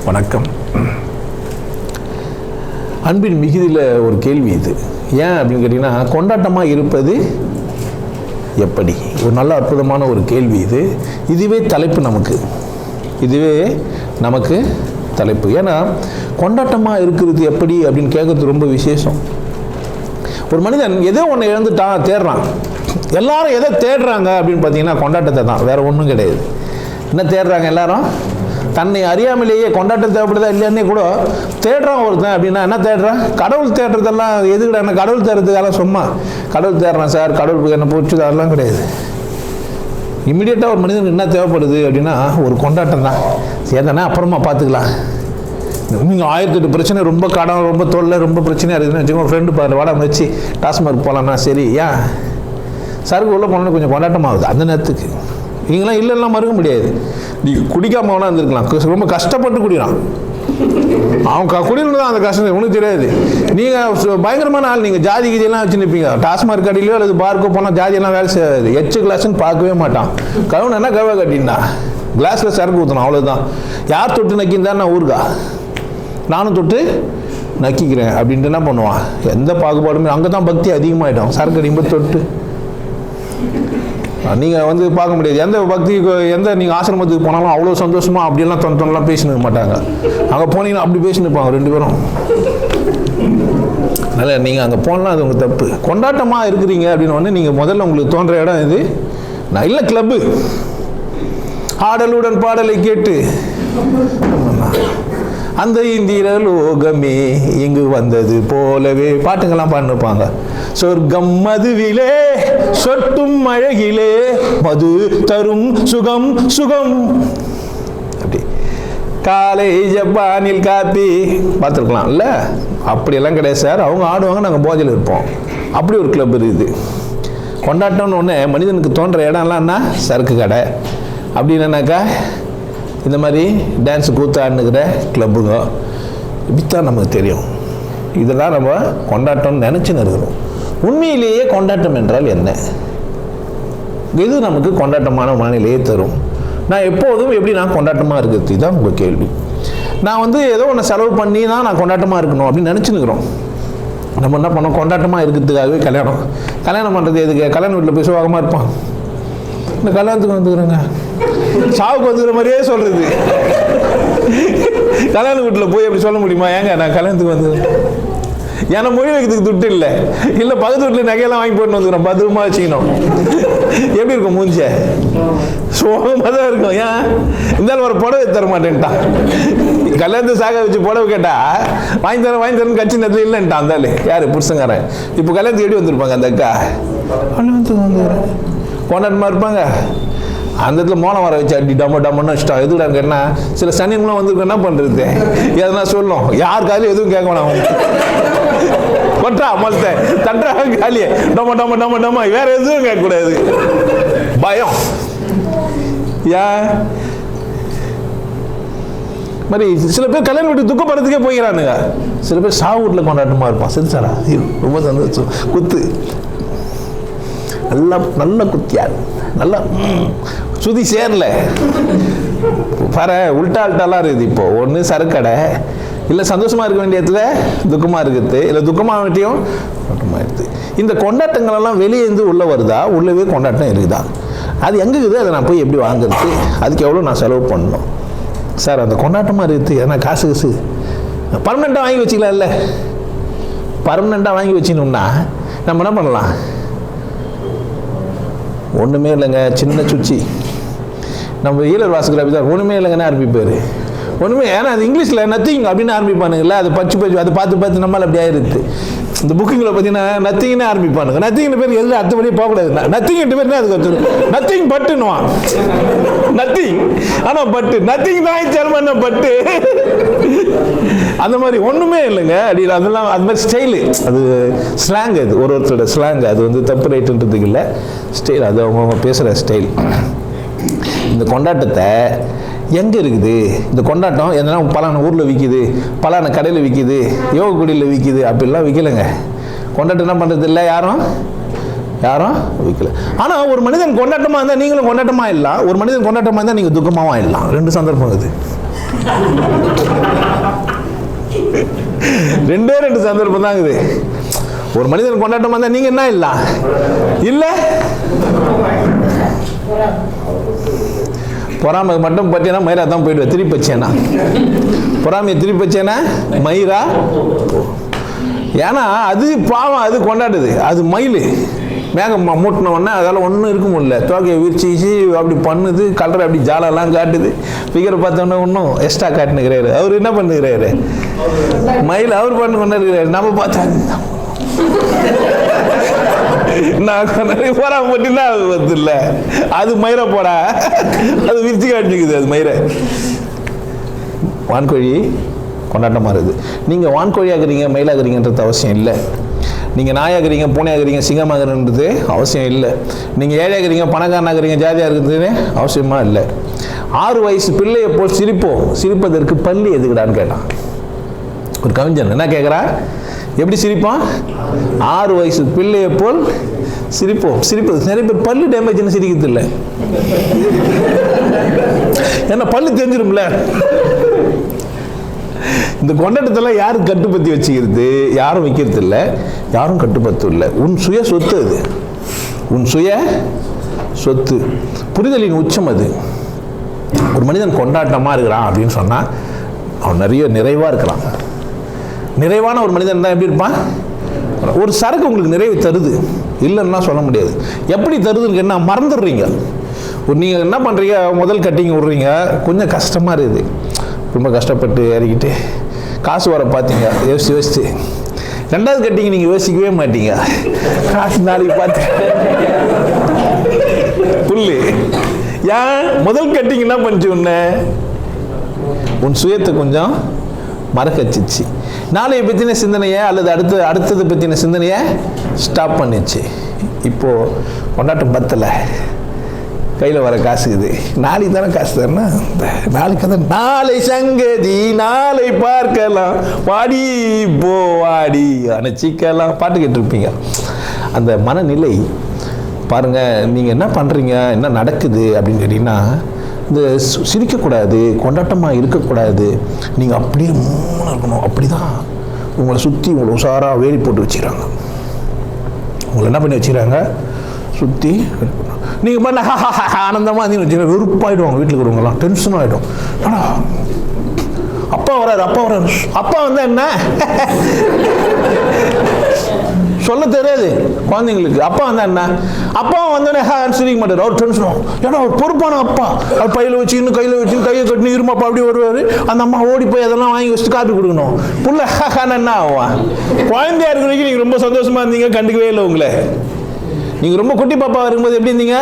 வணக்கம். அன்பின் மிகுதியில் ஒரு கேள்வி இது. ஏன் அப்படின்னு கேட்டிங்கன்னா, கொண்டாட்டமாக இருப்பது எப்படி? ஒரு நல்ல அற்புதமான ஒரு கேள்வி இது. இதுவே தலைப்பு நமக்கு தலைப்பு. ஏன்னா கொண்டாட்டமாக இருக்கிறது எப்படி அப்படின்னு கேட்கறது ரொம்ப விசேஷம். ஒரு மனிதன் எதோ ஒன்று இழந்துட்டான், தேடுறான். எல்லாரும் எதை தேடுறாங்க அப்படின்னு பார்த்தீங்கன்னா கொண்டாட்டத்தை தான், வேற ஒன்றும் கிடையாது. என்ன தேடுறாங்க? எல்லாரும் தன்னை அறியாமலேயே கொண்டாட்டம் தேவைப்படுதா இல்லையானே கூட தேடுறான் ஒருத்தன். அப்படின்னா என்ன தேடுறான்? கடவுள் தேடுறதெல்லாம் எதுக்கிட்ட? என்ன கடவுள் தேடுறதுக்கெல்லாம் சும்மா கடவுள் தேடுறான் சார், கடவுளுக்கு என்ன போச்சு, அதெல்லாம் கிடையாது. இம்மிடியட்டாக ஒரு மனிதனுக்கு என்ன தேவைப்படுது அப்படின்னா ஒரு கொண்டாட்டம் தான். சேர்ந்தானே அப்புறமா பார்த்துக்கலாம். நீங்கள் 1008 பிரச்சனை, ரொம்ப கடன், ரொம்ப தொல்லை, ரொம்ப பிரச்சனையாக இருக்குதுன்னு வச்சுக்கோங்க. ஒரு ஃப்ரெண்டு பாரு, வாடகை வச்சு டாஸ்மார்க் போகலான்னா சரி, ஏன் சருக்கு உள்ள போனோன்னு கொஞ்சம் கொண்டாட்டமாகுது அந்த நேரத்துக்கு. நீங்களாம் இல்லைன்னா மறுக்க முடியாது. நீங்கள் குடிக்காம வேணா இருந்திருக்கலாம், ரொம்ப கஷ்டப்பட்டு குடிக்கிறான். அவன் குடிக்கிறது தான் அந்த கஷ்டம், ஒன்றும் தெரியாது. நீங்கள் பயங்கரமான ஆள், நீங்கள் ஜாதி கீதியெல்லாம் வச்சு நிற்பீங்க. டாஸ்மார்க் கடையிலையோ அல்லது பார்க்கோ போனால் ஜாதியெல்லாம் வேலை செய்யாது. எச்சு கிளாஸ்ன்னு பார்க்கவே மாட்டான். கவுன் என்ன கழுவ கட்டினா கிளாஸில் சரக்கு ஊற்றணும், அவ்வளோதான். யார் தொட்டு நக்கிந்தான் நான் ஊருக்கா நானும் தொட்டு நக்கிக்கிறேன் அப்படின்ட்டு என்ன பண்ணுவான்? எந்த பாகுபாடுமே. அங்கே தான் பக்தி அதிகமாகிடும். சரக்கு அடிக்கும்போது தொட்டு நீங்கள் பார்க்க முடியாது. எந்த பக்தி, எந்த நீங்கள் ஆசிரமத்துக்கு போனாலும் அவ்வளோ சந்தோஷமாக அப்படியெல்லாம் தொண்டெல்லாம் பேசினுக்க மாட்டாங்க. அங்கே போனீங்கன்னா அப்படி பேசினுப்பாங்க ரெண்டு பேரும். அதனால் நீங்கள் அங்கே போனால் அது உங்கள் தப்பு. கொண்டாட்டமாக இருக்கிறீங்க அப்படின்னு நீங்கள் முதல்ல உங்களுக்கு தோன்ற இடம் இது நல்ல கிளப்பு. ஆடலுடன் பாடலை கேட்டு அந்த இந்திர லோகமே இங்கு வந்தது போலவே பாட்டுங்கெல்லாம் பாடினுப்பாங்க. சொர்க்கம் மதுவிலே சொட்டும் அழகிலே மது தரும் சுகம் சுகம். அப்படி காலை ஜப்பானில் காப்பி பார்த்துருக்கலாம் இல்லை? அப்படியெல்லாம் கிடையாது சார். அவங்க ஆடுவாங்க, நாங்கள் போதையில் இருப்போம். அப்படி ஒரு கிளப் இருக்குது. கொண்டாட்டம்னு ஒன்று மனிதனுக்கு தோன்ற இடம்லாம்னா சரக்கு கடை, அப்படின்னாக்கா இந்த மாதிரி டான்ஸு கூத்தாடுனுக்கிற கிளப்புங்க. இப்படித்தான் நமக்கு தெரியும். இதெல்லாம் நம்ம கொண்டாட்டம்னு நினச்சின்னு இருக்கிறோம். உண்மையிலேயே கொண்டாட்டம் என்றால் என்ன? இது நமக்கு கொண்டாட்டமான மனநிலையே தரும். நான் எப்போதும் எப்படி நான் கொண்டாட்டமாக இருக்கிறது தான் உங்கள் கேள்வி. நான் ஏதோ ஒன்று செலவு பண்ணி தான் நான் கொண்டாட்டமாக இருக்கணும் அப்படின்னு நினச்சின்னுக்கிறோம். நம்ம என்ன பண்ணோம்? கொண்டாட்டமாக இருக்கிறதுக்காகவே கல்யாணம் பண்ணுறது எதுக்கு? கல்யாண வீட்டில் போய் சுவாகமாக இருப்பான். இந்த கல்யாணத்துக்கு வந்துக்கிறேங்க, சாவுக்கு வந்துக்கிற மாதிரியே சொல்கிறது. கல்யாண வீட்டில் போய் அப்படி சொல்ல முடியுமா? ஏங்க நான் கல்யாணத்துக்கு வந்து ஏன்னா மொழி வைக்கிறதுக்கு துட்டு இல்லை, பக்கத்து வீட்டில் நகையெல்லாம் வாங்கி போட்டு வந்துக்கிறோம், பத்திரமா வச்சுக்கணும். எப்படி இருக்கும்? மூஞ்ச சோகமாக தான் இருக்கும். ஏன் இருந்தாலும் ஒரு புடவை தர மாட்டேன்ட்டான். கல்யாணத்தை சாக வச்சு புடவை கேட்டா வாங்கி தரேன்னு கட்சி நேரத்தில் இல்லைன்ட்டான். அந்தாலே யார்? புருஷங்காரன். இப்போ கல்யாணத்துக்கு எப்படி வந்திருப்பாங்க அந்த அக்கா? கல்யாணத்துக்கு வந்து கொண்டாட்டமாக இருப்பாங்க. அந்த இடத்துல மோனம் வர வச்சு அடி டம்மன்னு வச்சுட்டான். எதுடான்னு கேட்டா சில சனியங்களும் வந்துருக்கு. என்ன பண்ணுறது? எதனா சொல்லும், யார் காலையும் எதுவும் கேட்க வேணாம். கொட்டா மல்த்த தட்டா காலியே டம்ம வேற எதுவும் கேட்கக்கூடாது. பயம். ஏன் மாதிரி சில பேர் கல்யாணம் வீட்டு துக்கப்படுறதுக்கே போய்கிறானுங்க. சில பேர் சாவு வீட்டில் கொண்டாட்டமாக இருப்பான். சிரிச்சாரா ரொம்ப சந்தோஷம். குத்து நல்ல குத்தியார், நல்லா சுதி சேரல பாரு. உல்டாலாம் இருக்குது. இப்போ ஒன்று சரக்கடை, இல்லை சந்தோஷமாக இருக்க வேண்டிய இடத்துல துக்கமாக இருக்குது, இல்லை துக்கமாக வேண்டியும் கொண்டாட்டமாக இருக்குது. இந்த கொண்டாட்டங்களெல்லாம் வெளியேந்து உள்ளே வருதா? உள்ளவே கொண்டாட்டம் இருக்குதா? அது எங்கே இருக்குது? அதை நான் போய் எப்படி வாங்குறது? அதுக்கு எவ்வளோ நான் செலவு பண்ணணும் சார்? அந்த கொண்டாட்டமாக இருக்குது. ஏன்னா காசு பர்மனெண்ட்டாக வாங்கி வச்சுக்கலாம். இல்லை பர்மனெண்ட்டாக வாங்கி வச்சுக்கணும்னா நம்ம என்ன பண்ணலாம்? ஒன்றுமே இல்லைங்க, சின்ன சுச்சி. நம்ம ஈழர் வாசிக்கிற அப்படி தான் ஒன்றுமே இல்லைங்கன்னு ஆரம்பிப்பார். ஒன்றுமே, ஏன்னா அது இங்கிலீஷில் நத்திங் அப்படின்னு ஆரம்பிப்பானுங்கள. அது பச்சு அதை பார்த்து நம்மளால் அப்படி ஆயிருக்கு. இந்த புக்கிங்கில் பார்த்தீங்கன்னா நத்திங்னு ஆரம்பிப்பானுங்க. நத்திங்னு பேர் எதில் அர்த்தப்படியே போகக்கூடாது. நத்திங்ட்டு பேர் அதுக்கு வச்சுருவோம். நத்திங் பட்டுன்னுவான். நத்திங் ஆனால் பட்டு, நத்திங் தான் செல்வண்ண பட்டு. அந்த மாதிரி ஒன்றுமே இல்லைங்க அப்படி. அதெல்லாம் அது மாதிரி ஸ்டைலு, அது ஸ்லாங். அது ஒருத்தரோட ஸ்லாங். அது தப்பு ரைட்டுன்றதுக்கு இல்லை, ஸ்டைல். அது அவங்க பேசுகிற ஸ்டைல். இந்த கொண்டாட்டத்தை எங்கே இருக்குது? இந்த கொண்டாட்டம் எதனா பலான ஊரில் விற்கிது, பலான கடையில் விற்கிது, யோக குடியில் விற்கிது, அப்படிலாம் விற்கலைங்க. கொண்டாட்டம் என்ன பண்ணுறது இல்லை, யாரும் விற்கல. ஆனால் ஒரு மனிதன் கொண்டாட்டமாக இருந்தால் நீங்களும் கொண்டாட்டமாக இல்லை, ஒரு மனிதன் கொண்டாட்டமாக இருந்தால் நீங்கள் துக்கமாகவும் ஆயிடலாம். ரெண்டு சந்தர்ப்பம் இது. ரெண்டு சந்தர்ப்பம் தான் இருக்குது. ஒரு மனிதன் கொண்டாட்டம் வந்தா நீங்க என்ன இல்ல பொறாமை மட்டும் பற்றினா மயிரா தான் போயிடுவேன். திருப்பி வச்சேனா பொறாமையை திருப்பி வச்சேனா மயிரா. ஏன்னா அது பாவம், அது கொண்டாடுது, அது மயில் மேகம் மூட்டின உடனே அதால் ஒன்றும் இருக்க முடியல. தோகையை விரிச்சிச்சு அப்படி பண்ணுது, கலரை அப்படி ஜாலெல்லாம் காட்டுது. ஃபிகரை பார்த்தோன்னே ஒன்றும் எக்ஸ்ட்ரா காட்டுனுக்கிறாரு. அவர் என்ன பண்ணுகிறாரு? மயில் அவர் பண்ணு கொண்டாடுகிறாரு. நம்ம பார்த்தா நான் பொறாம பட்டினா அது வந்து இல்லை, அது மயிரை போடா, அது விரிச்சு காட்டுக்குது. அது மயிரை. வான்கோழி கொண்டாட்டமாக இருக்குது. நீங்கள் வான்கோழியாகிறீங்க மயிலாகிறீங்கன்றது அவசியம் இல்லை. நீங்கள் நாயாகிறீங்க பூனையாகிறீங்க சிங்கமாகிறன்றது அவசியம் இல்லை. நீங்கள் ஏழையாகிறீங்க பணக்காரனாகிறீங்க ஜாதியாக இருக்கிறதுன்னு அவசியமாக இல்லை. 6 வயசு பிள்ளையை போல் சிரிப்போம், சிரிப்பதற்கு பள்ளி எதுக்குடான்னு கேட்டான் ஒரு கவிஞன். என்ன கேட்குறா? எப்படி சிரிப்பான்? 6 வயசு பிள்ளையை போல் சிரிப்போம். சிரிப்பது நிறைய பேர் பல்லு டேமேஜ்னு சிரிக்கிறது இல்லை. ஏன்னா பல்லு தெரிஞ்சிரும்ல. இந்த கொண்டாட்டத்தெல்லாம் யாரும் கட்டுப்படுத்தி வச்சுக்கிறது? யாரும் வைக்கிறது இல்லை, யாரும் கட்டுப்படுத்தும் இல்லை. உன் சுய சொத்து அது, உன் சுய சொத்து. புரிதலின் உச்சம் அது. ஒரு மனிதன் கொண்டாட்டமாக இருக்கிறான் அப்படின்னு சொன்னால் அவன் நிறைவாக இருக்கிறான். நிறைவான ஒரு மனிதன் தான் எப்படி இருப்பான்? ஒரு சரக்கு உங்களுக்கு நிறைவு தருது இல்லைன்னா சொல்ல முடியாது. எப்படி தருதுன்னு என்ன மறந்துடுறீங்க. நீங்கள் என்ன பண்ணுறீங்க? முதல் கட்டிங் விட்றீங்க, கொஞ்சம் கஷ்டமாக இருக்குது, ரொம்ப கஷ்டப்பட்டு இறக்கிட்டு காசு வர பார்த்தீங்க, யோசிச்சு 2வது கட்டிங் நீங்கள் யோசிக்கவே மாட்டீங்க. காசு நாளைக்கு பார்த்து புல்லு. ஏன்? முதல் கட்டிங் என்ன பண்ணிச்சு? உன் சுயத்தை கொஞ்சம் மறக்கச்சிச்சு. நாளைய பற்றின சிந்தனையை அல்லது அடுத்தது பற்றின சிந்தனையை ஸ்டாப் பண்ணிச்சு. இப்போது கொண்டாட்டம் பத்தலை, கையில் வர காசு இது, நாளைக்கு தானே காசு தரனா, நாளைக்கு தான் நாளை சங்கதி நாளை பார்க்கலாம், பாடி போவாடி அணைச்சிக்கலாம் பாட்டு கேட்டிருப்பீங்க. அந்த மனநிலை பாருங்கள். நீங்கள் என்ன பண்ணுறீங்க, என்ன நடக்குது அப்படின்னு கேட்டிங்கன்னா, இந்த சிரிக்கக்கூடாது, கொண்டாட்டமாக இருக்கக்கூடாது, நீங்கள் அப்படியே மூணு இருக்கணும். அப்படி தான் உங்களை சுற்றி உங்களை உஷாராக வேலி போட்டு வச்சுக்கிறாங்க. உங்களை என்ன பண்ணி வச்சுக்கிறாங்க? சுற்றி நீங்கள் பண்ண ஆனந்தமாக இருந்தீங்கன்னு வச்சுக்கோங்க, வெறுப்பாயிடுவாங்க. வீட்டில் இருக்கிறவங்கலாம் டென்ஷனும் ஆகிடும். ஆனால் அப்பா வராரு, அப்பா வந்தால் என்ன சொல்ல தெரியாது குழந்தைங்களுக்கு. அப்பா வந்தா என்ன? அப்பா வந்தோடனே சிரிக்க மாட்டார், அவர் டென்ஷனும். ஏன்னா அவர் பொறுப்பான அப்பா. அவர் பையில் வச்சுக்கின்னு கையில் வச்சுன்னு கையை கட்டினு இருமாப்பா அப்படி வருவார். அந்த அம்மா ஓடி போய் அதெல்லாம் வாங்கி வச்சுட்டு காப்பி கொடுக்கணும். புள்ள என்ன ஆவான்? குழந்தையா இருக்கிற வரைக்கும் நீங்கள் ரொம்ப சந்தோஷமா இருந்தீங்க, கண்டுக்கவே இல்லை உங்களை. நீங்கள் ரொம்ப குட்டி பாப்பா இருக்கும்போது எப்படி இருந்தீங்க?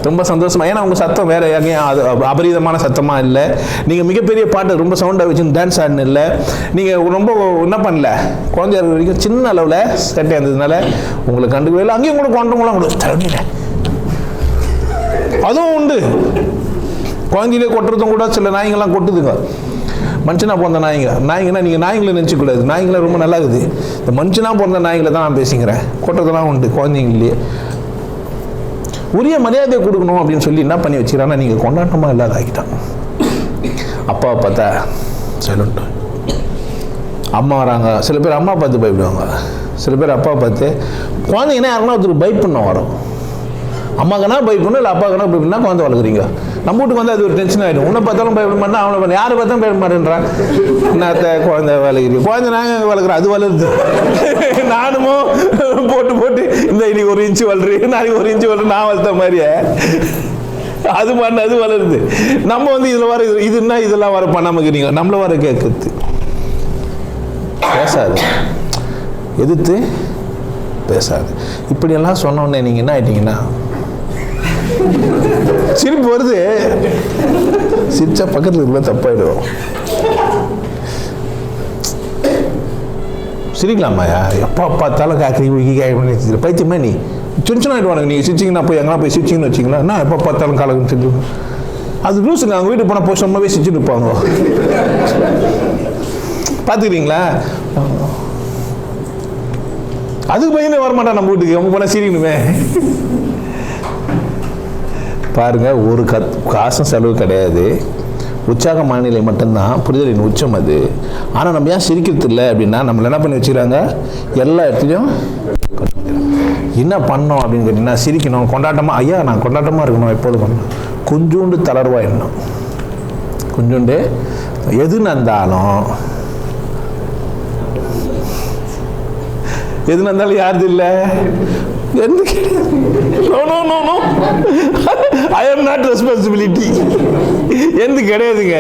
ரொம்ப சந்தோஷமா. ஏன்னா உங்கள் சத்தம் வேற எங்கேயும் அது அபரீதமான சத்தமாக இல்லை. நீங்கள் மிகப்பெரிய பாட்டு ரொம்ப சவுண்டாக வச்சு டான்ஸ் ஆடினு இல்லை. நீங்கள் ரொம்ப என்ன பண்ணல, குழந்தையா இருக்கிற வரைக்கும் சின்ன அளவில் சட்டை இருந்ததுனால உங்களை கண்டுக்கவே இல்லை. அங்கேயும் கூட கொண்டவங்களாம் கூட அதுவும் உண்டு. குழந்தையிலே கொட்டுறதும் கூட சில நாய்ங்கள்லாம் கொட்டுதுங்க. மனுஷனாக பிறந்த நாய்ங்கன்னா நீங்கள் நாய்களை நினச்சிக்கூடாது. நாய்ங்களாம் ரொம்ப நல்லா இருக்குது. இந்த மனுஷனாக பிறந்த நாய்களை தான் நான் பேசிக்கிறேன். கொட்டுறதெல்லாம் உண்டு குழந்தைங்களே. உரிய மரியாதையை கொடுக்கணும் அப்படின்னு சொல்லி என்ன பண்ணி வச்சுக்கிறாங்கன்னா, நீங்கள் கொண்டாட்டமாக இல்லாத ஆகிட்டாங்க. அப்பாவை பார்த்தா சைலண்ட், அம்மா வராங்க, சில பேர் அம்மா பார்த்து பயப்படுவாங்க, சில பேர் அப்பாவை பார்த்து. குழந்தைங்கன்னா யாருன்னா ஒருத்தர் பயப் பண்ண வரும். அம்மாக்கனா பயப்படணும், இல்லை அப்பாக்கனா பயப்படணும். குழந்தை வளர்க்குறீங்க, நம்ம வீட்டுக்கு வந்து அது ஒரு டென்ஷன் ஆகிடும். உன்னை பார்த்தாலும் பயப்பட மாட்டேன், அவனை பண்ண யாரை பார்த்தாலும் பயப்பட மாட்டேன்றான். என்னத்த குழந்தை வளர்க்குறீங்க? குழந்தை நாங்கள் வளர்க்குறோம், அது வளருது. நானுமோ போட்டு இந்த இன்னைக்கு 1 இன்ச்சு வளருது, நாளைக்கு 1 இன்ச்சு வளரு, நான் வளர்த்த மாதிரியே அது பண்ண அது வளருது. நம்ம வந்து இதில் வர இதுன்னா இதெல்லாம் வர பண்ணாமல் இருக்கிறீங்க. நம்மள வர கேட்குறது பேசாது, எதிர்த்து பேசாது. இப்படியெல்லாம் சொன்னோடனே நீங்கள் என்ன ஆயிட்டீங்கன்னா, சிரிப்பு வருது, சிரிச்சா பக்கத்தில் இருக்கிற தப்பாயிடும். சிரிக்கலாமாயா? எப்போ பார்த்தாலும் காய்கறி பைத்தியமா நீ டென்ஷன் ஆகிடுவானுங்க. நீங்கள் சிரிச்சிங்கன்னா போய் எங்கன்னா போய் சிரிச்சிங்கன்னு வச்சிங்களா, என்ன எப்போ பார்த்தாலும் காலகம் செஞ்சு அது லூசுங்க. அவங்க வீட்டுக்கு போனால் போய் சும்மாவே சிரிச்சுட்டு இருப்பாங்க. பார்த்துக்கிறீங்களா? அதுக்கு பயந்தே வரமாட்டான் நம்ம வீட்டுக்கு. அவங்க போனால் சிரிக்கணுமே. பாருங்க, ஒரு காசும் செலவு கிடையாது. உற்சாக மனநிலை மட்டும்தான் புரிதலின் உச்சம் அது. ஆனால் நம்ம ஏன் சிரிக்கிறது இல்லை அப்படின்னா, நம்மளை என்ன பண்ணி வச்சுக்கிறாங்க, எல்லா இடத்துலையும் என்ன பண்ணோம் அப்படின்னு கேட்டிங்கன்னா, சிரிக்கணும், கொண்டாட்டமாக, ஐயா நான் கொண்டாட்டமாக இருக்கணும், எப்போது பண்ணணும், கொஞ்சோண்டு தளர்வாயிடணும், கொஞ்சோண்டு எது நடந்தாலும் யாருது இல்லை, எந்த ஐ எம் நாட் ரெஸ்பான்சிபிலிட்டி எந்த கிடையாதுங்க.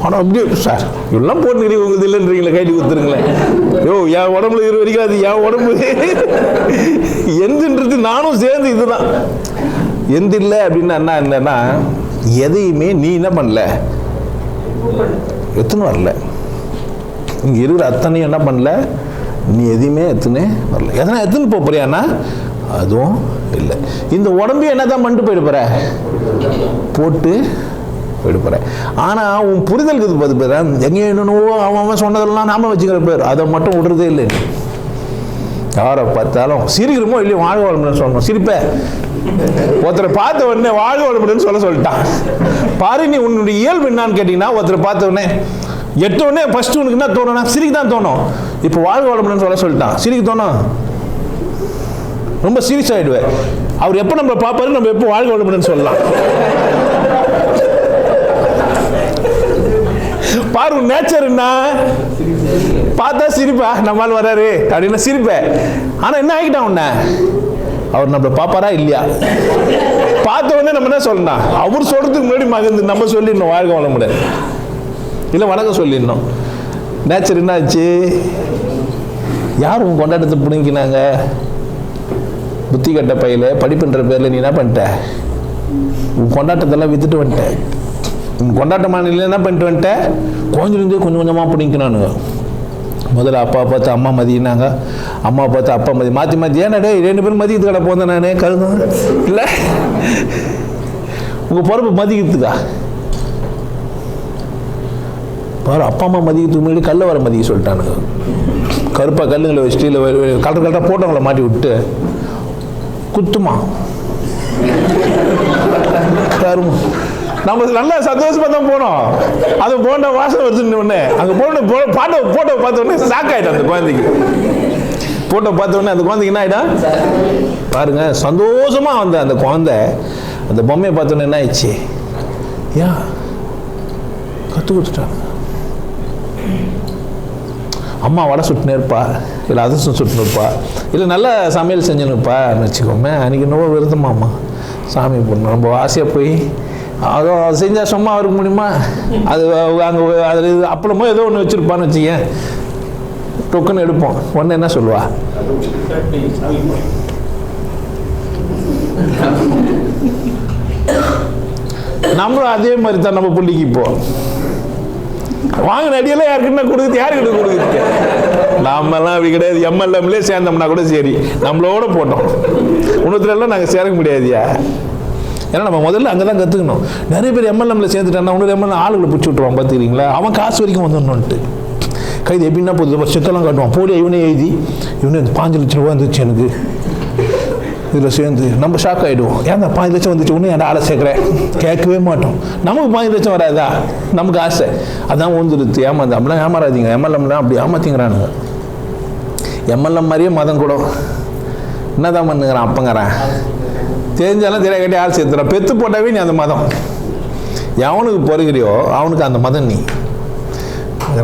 ஆனால் அப்படியே சார் எல்லாம் போட்டுக்கிறீங்க உங்க இல்லைன்றீங்களே, கைட்டு கொடுத்துருங்களேன். யோ என் உடம்புல இது வரைக்கும் அது என் உடம்பு எந்துன்றது நானும் சேர்ந்து இதுதான். எந்த இல்லை அப்படின்னா என்ன என்னன்னா, எதையுமே நீ என்ன பண்ணல, எத்தனை வரல, இங்கே இருக்கிற அத்தனையும் என்ன பண்ணல, நீ எதையுமே எத்தனை வரல. எதனா எத்தனை போறியானா அதுவும் இல்லை. இந்த உடம்பையும் என்னதான் பண்ணிட்டு போயிடுப்பற, போட்டு போயிடுப்பற. ஆனால் உன் புரிதலுக்கு பார்த்து பேர் எங்கே என்னவோ அவன் சொன்னதெல்லாம் நாம வச்சுக்கிற பேர், அதை மட்டும் விடுறதே இல்லை. யாரை பார்த்தாலும் சிரிக்கிறமோ இல்லையோ வாழ்க வளமுடன் சொல்லணும். சிரிப்பேன் ஒருத்தரை பார்த்த உடனே வாழ்க வளமுடன் சொல்லிட்டான் பாரு. நீ உன்னுடைய இயல்பு என்னான்னு கேட்டீங்கன்னா, ஒருத்தரை பார்த்த உடனே எட்ட உடனே ஃபர்ஸ்ட் உனக்கு என்ன தோணும்னா சிரிக்க தான் தோணும். இப்போ வாழ்க வளமுடன் சொல்லிட்டான், சிரிக்க தோணும், ரொம்ப சீரியஸ் ஆயிடுவேன். அவர் எப்போ நம்ம பார்ப்பாரு, நம்ம எப்போ வாழ்க வளமுடன் சொல்லலாம். பாரு நேச்சர் என்ன, பார்த்தா சிரிப்பா, நம்மால் வராரு அப்படின்னு சிரிப்பேன். ஆனா என்ன ஆகிட்டான் உன்ன, அவர் நம்மளை பார்ப்பாரா இல்லையா, பார்த்த உடனே நம்ம என்ன சொல்லணும், அவர் சொல்றதுக்கு முன்னாடி மகந்து நம்ம சொல்லிடணும் வாழ்க வளமுடன், இல்லை வணக்கம் சொல்லிடணும். நேச்சர் என்ன ஆச்சு, யார் உன் கொண்டாட்டத்தை பிடிங்கினாங்க, புத்தி கட்ட பையில படிப்புன்ற பேர்ல நீ என்ன பண்ணிட்ட, உன் கொண்டாட்டத்தெல்லாம் வித்துட்டு வந்துட்ட. உன் கொண்டாட்டமான என்ன பண்ணிட்டு வந்துட்ட, கொஞ்சம் கொஞ்சமாக பிடிக்கணானுங்க. முதல்ல அப்பா பார்த்து அம்மா மதினாங்க, அம்மா பார்த்து அப்பா மதி, மாற்றி ஏன்னாடே 2 பேரும் மதிக்கிறது கடை போந்தேன் நானே கருதும் இல்லை, உங்கள் பொறுப்பு மதிக்கிறதுக்கா பாரு. அப்பா அம்மா மதிக்கிறதுக்கு முன்னாடி கல்லை வர மதிக்க சொல்லிட்டானுங்க. கருப்பா கல்லுங்களை வச்சுட்டு இல்லை கரெக்டாக போட்டவங்களை மாட்டி விட்டு குத்துமா நம்ம நல்லா சந்தோஷமா தான் போனோம். அது போன வாசனை வருதுன்னு உடனே அங்கே போன போட்டோ பார்த்த உடனே ஷாக் ஆகிட்டோம். அந்த குழந்தைக்கு போட்டோ பார்த்த உடனே அந்த குழந்தைக்கு என்ன ஆகிடும் பாருங்க, சந்தோஷமா வந்த அந்த குழந்தை அந்த பொம்மையை பார்த்த உடனே என்ன ஆயிடுச்சு, ஏன் கற்று கொடுத்துட்டாங்க. அம்மா வடை சுட்டுனே இருப்பா, இல்லை அதிர்ஷ்டம் சுட்டுன்னு இருப்பா, இல்லை நல்லா சமையல் செஞ்சுன்னு இருப்பான்னு வச்சுக்கோமே. அன்றைக்கி இன்னும் விருதமாம்மா சாமி போடணும், நம்ம ஆசையாக போய் அதோ செஞ்சால் சும்மா இருக்க முடியுமா, அது அங்கே அதில் அப்பளமோ ஏதோ ஒன்று வச்சுருப்பான்னு வச்சுக்கேன், டொக்குன்னு எடுப்போம். ஒன்று என்ன சொல்லுவா, நம்மளும் அதே மாதிரி தான் நம்ம பிள்ளைக்கு இப்போ வாங்கின அடியெல்லாம் யாருக்குன்னா கொடுக்குது, யாருக்கிட்ட கொடுக்குது. நாமெல்லாம் அப்படி கிடையாது, எம்எல்எம்லேயே சேர்ந்தோம்னா கூட சரி, நம்மளோட போட்டோம். இன்னொருத்தரெல்லாம் நாங்கள் சேர முடியாதுயா. ஏன்னா நம்ம முதல்ல அங்கே தான் கற்றுக்கணும். நிறைய பேர் எம்எல்எம்ல சேர்ந்துட்டான்னா இன்னொரு எம்எல்ஏ ஆளுகளை பிடிச்சி விட்டுருவான் பார்த்துக்கிறீங்களா. அவன் காசு வரைக்கும் வந்துடணுன்ட்டு கைது எப்படின்னா போகுது, செத்தெல்லாம் காட்டுவான். போடி இவனே எழுதி இவனே 5 லட்சம் ரூபா வந்துச்சு எனக்கு இதில் சேர்ந்து, நம்ம ஷாக் ஆகிடுவோம். ஏன் 5 லட்சம் வந்துச்சு ஒன்று என் ஆளை சேர்க்குறேன், கேட்கவே மாட்டோம். நமக்கு 5 லட்சம் வராதா, நமக்கு ஆசை, அதான் வந்துடுது. ஏமாந்து அப்படிலாம் ஏமாறாதீங்க. எம்எல்எம்லாம் அப்படி ஏமாத்திங்கிறானுங்க. எம்எல்எம் மாதிரியே மதம் கூட என்னதான் பண்ணுங்கிறான், அப்பங்கிறான் தெரிஞ்சாலும் தெரிய கட்டி ஆள் சேர்த்துறான். பெத்து போட்டாவே நீ அந்த மதம், எவனுக்கு பொறுகிறியோ அவனுக்கு அந்த மதம். நீ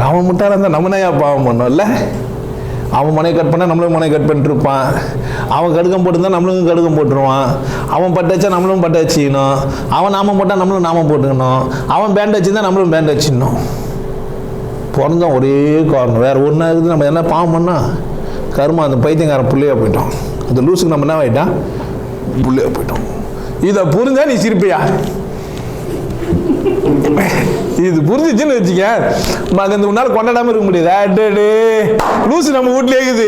அவன் முட்டாள இருந்தால் நம்ம ஏன் பாவம் பண்ணோம் இல்லை, அவன் மனையை கட் பண்ணால் நம்மளும் மனையை கட் பண்ணிட்டு இருப்பான். அவன் கடுக்கம் போட்டுருந்தா நம்மளும் கடுக்கம் போட்டுருவான். அவன் பட்டு வச்சா நம்மளும் பட்டு வச்சுக்கணும். அவன் நாமம் போட்டால் நம்மளும் நாமம் போட்டுக்கணும். அவன் பேண்ட் வச்சுருந்தா நம்மளும் பேண்ட் வச்சுக்கணும். பிறந்தோம் ஒரே காரணம், வேறு ஒன்றா இருக்குது. நம்ம என்ன பாவம் பண்ணால் கருமா அந்த பைத்தியங்காரன் பிள்ளையா போயிட்டோம். அந்த லூஸுக்கு நம்ம என்ன ஆகிட்டான், பிள்ளையா போயிட்டோம். இதை புரிஞ்சா நீ சிரிப்பியா, இது புரிஞ்சிச்சுன்னு வச்சுக்க, மகந்து முன்னால கொண்டாடாம இருக்க முடியாது. லூசு நம்ம வீட்லயே இருக்குது,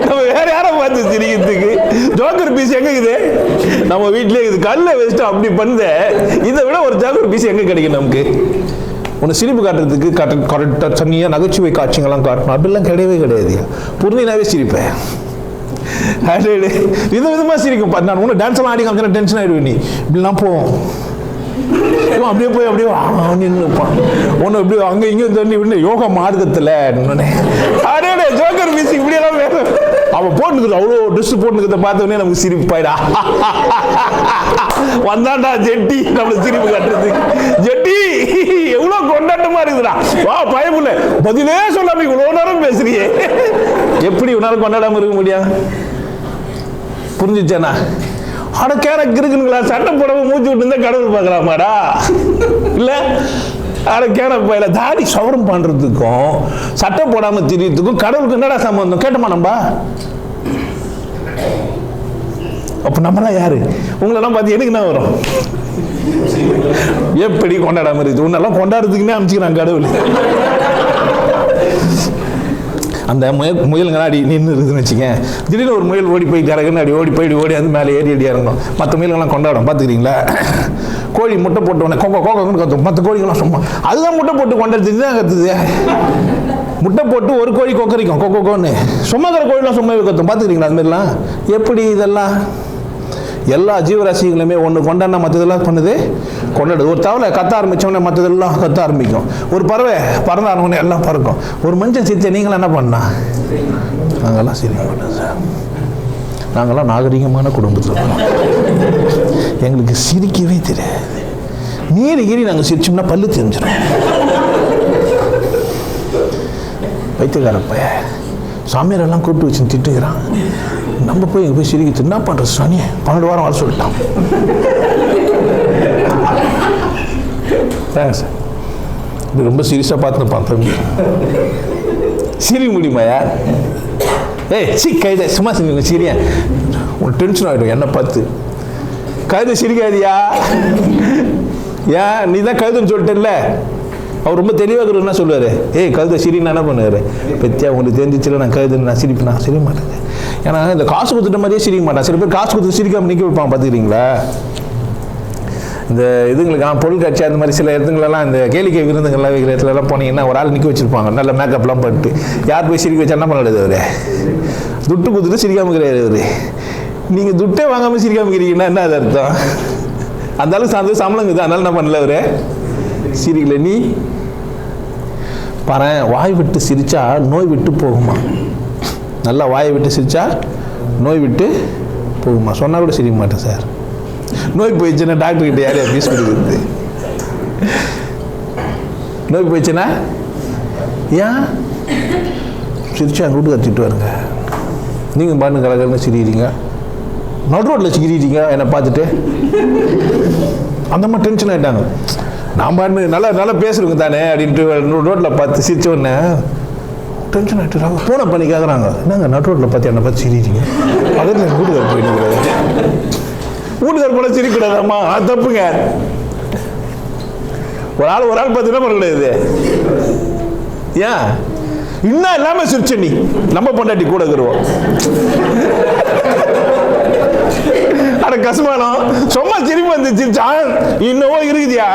நம்ம வேற யாரை பார்த்து சிரிக்கிறதுக்கு. ஜோக்கர் பீஸ் எங்க இருக்குது, நம்ம வீட்லயே இருக்குது. கல்ல வச்சுட்டு அப்படி பண்ணுத, இதை விட ஒரு ஜோக்கர் பீஸ் எங்க கிடைக்கும் நமக்கு. உன்னை சிரிப்பு காட்டுறதுக்கு கரெக்டாக தனியாக நகைச்சுவை காட்சிங்கெல்லாம் காட்டணும், அப்படிலாம் கிடையவே கிடையாது. புரிஞ்சினாவே சிரிப்பேன். விதவிதமாக சிரிக்கும். நான் ஒன்று டான்ஸ் எல்லாம் ஆடி காமிச்சா டென்ஷன் ஆகிடுவேன். நீ இப்படிலாம் போவோம், அப்படியே போய் அப்படியே நின்று இருப்பான். ஒன்று இப்படி அங்கே இங்கேயும் தண்ணி விட்டு யோகா மார்க்கத்தில் அப்படியே ஜோக்கர் மிஸ் இப்படியெல்லாம் வேணும். அவன் போட்டுக்கிறது அவ்வளோ ட்ரெஸ் போட்டுக்கிறத பார்த்தோன்னே நமக்கு சிரிப்பு பாயிடா. வந்தாண்டா ஜெட்டி நம்மளுக்கு சிரிப்பு கட்டுறதுக்கு. ஜெட்டி எவ்வளோ கொண்டாட்டமா இருக்குதுடா. வா பயப்புல பதிலே சொல்லாம இவ்வளோ நேரம் பேசுறியே, எப்படி இவ்வளோ கொண்டாடாம இருக்க முடியும்? புரிஞ்சுச்சேனா? அட கேரக்கு இருக்குங்களா, சட்டை போடாம மூச்சு விட்டு இருந்தா கடவுள் பார்க்கலாமாடா? இல்ல அட கேரக் பயில தாடி சவரம் பண்றதுக்கும் சட்டை போடாம திரியறதுக்கும் கடவுளுக்கு என்னடா சம்பந்தம் கேட்டோமா நம்ம? அப்ப நம்மளாம் யாரு? உங்களெல்லாம் பார்த்து எனக்கு என்ன வரும்? எப்படி கொண்டாடாம இருக்குது? உன்னெல்லாம் கொண்டாடுறதுக்குன்னே அமைச்சுக்கிறான் கடவுள். அந்த முயலுங்க அடி நின்று இருக்குதுன்னு வச்சுக்க, திடீர்னு ஒரு முயல் ஓடி போய் கரகுன்னு அடி ஓடி வந்து மேலே ஏறி இறங்கணும். மற்ற முயல்கள்லாம் கொண்டாடும் பார்த்துக்கிறீங்களா? கோழி முட்டை போட்டு உடனே கோக்கோன்னு கத்தும். மற்ற கோழிகள்லாம் சும்மா அதுதான் முட்டை போட்டு கொண்டாடுறது தான் கத்துது. முட்டை போட்டு ஒரு கோழி கொக்கரிக்கும் கொக்கோன்னு. சும்மாக்கிற கோழிலாம் சும்மாவே கத்தும் பார்த்துக்கிறீங்களா? அது மாதிரிலாம் எப்படி இதெல்லாம் எல்லா ஜீவராசிகளுமே ஒன்று கொண்டாடினா மற்றதெல்லாம் பண்ணுது கொண்டாடுது. ஒரு தவளை கத்த ஆரம்பித்தோடனே மற்றதெல்லாம் கத்த ஆரம்பிக்கும். ஒரு பறவை பறந்து ஆரம்பிச்சோடனே எல்லாம் பறக்கும். ஒரு மனுஷன் சிரிச்ச நீங்களாம் என்ன பண்ணா? நாங்கள்லாம் சிரிக்க மாட்டோம் சார். நாங்கள்லாம் நாகரிகமான குடும்பத்தில் இருக்கோம். எங்களுக்கு சிரிக்கவே தெரியாது. நீரி நாங்கள் சிரிச்சோம்னா பல்லு தெரிஞ்சிடும். வைத்தியக்காரப்ப சாமியாரெல்லாம் கூப்பிட்டு வச்சு திட்டுக்கிறான். நம்ம போய் இங்கே போய் சிரிக்கிறது என்ன பண்ணுறது சாமி? 12 வாரம் வர சொல்லிட்டான். சார் இது ரொம்ப சீரியஸாக பார்த்துப்பான் தம்பி. சிரிக்க முடியுமாயா? கைதை சும்மா சிரிங்க சிரியா. உனக்கு டென்ஷன் ஆகிடும் என்னை பார்த்து. கழுதை சிரிக்காதியா? ஏன் நீ தான் கழுதுன்னு சொல்லிட்டேன்ல. அவர் ரொம்ப தெளிவாக என்ன சொல்லுவார்? கழுதை சிரின்னு என்ன பண்ணுவார்? பத்தியா உங்களுக்கு தெரிஞ்சிச்சுல நான் கழுதுன்னு நான் சிரிப்பேன். நான் சிரிக்க மாட்டேங்க. ஏன்னா இந்த காசு கொடுத்துட்ட மாதிரியே சிரிக்க மாட்டான். சில பேர் காசு கொடுத்து சிரிக்காமல் நிற்க வைப்பான் பார்த்துக்கிறீங்களா? இந்த இதுங்களுக்கு பொருள் காட்சி அந்த மாதிரி சில இடத்துங்களெல்லாம் இந்த கேளிக்கை விருந்துங்கள்லாம் வைக்கிற இடத்துலலாம் போனீங்கன்னா ஒரு ஆள் நிற்க வச்சுருப்பாங்க. நல்ல மேக்கப்லாம் பண்ணிட்டு. யார் போய் சிரிக்க வச்சா என்ன பண்ணாது? அவர் துட்டு கொடுத்துட்டு சிரிக்காமல் இருக்கிறாரு. அவர் நீங்கள் துட்டே வாங்காமல் சிரிக்காமல் இருக்கிறீங்கன்னா என்ன அது அர்த்தம்? அந்த அளவுக்கு சார்ந்து சம்பளங்குது. அதனால என்ன பண்ணல அவர் சிரிக்கல. நீ பாரு, வாய் விட்டு சிரிச்சா நோய் விட்டு போகுமா? நல்லா வாயை விட்டு சிரிச்சா நோய் விட்டு போகுமா? சொன்னால் கூட சிரிக்க மாட்டேன் சார். நோய் போயிடுச்சுன்னா டாக்டர் கிட்ட யாரையா ஃபீஸ் கொடுக்குறது? நோய் போயிடுச்சுன்னா ஏன் சிரிச்சா அங்கே வீட்டு கத்திட்டு வருங்க. நீங்கள் பாட்டு கலகலன்னு சிரிக்கிறீங்க, நடு ரோட்டில் சிரிக்கிறீங்க என்னை பார்த்துட்டு. அந்த மாதிரி டென்ஷன் ஆகிட்டாங்க. நான் பாட்டு நல்லா பேசுறவங்க தானே அப்படின்ட்டு ரோட்டில் பார்த்து சிரிச்ச உடனே டென்ஷன் ஆகிட்டுறாங்க. ஃபோனை பண்ணி கேட்குறாங்க, என்னங்க நடு ரோட்டில் பார்த்து என்னை பார்த்து சிரிக்கிறீங்க? அதில் என் வீட்டுக்கார் போயிட்டு வீட்டுக்கார் போல சிரிக்கூடாதாம்மா, அது தப்புங்க. ஒரு ஆள் பார்த்து என்ன பண்ண கிடையாது. ஏன் இன்னும் இல்லாமல் சிரிச்ச நீ நம்ம பொண்டாட்டி கூட இருக்கிறோம். அட கசுமானம் சும்மா சிரிப்பு வந்து சிரிச்சான் இன்னமும் இருக்குதியா?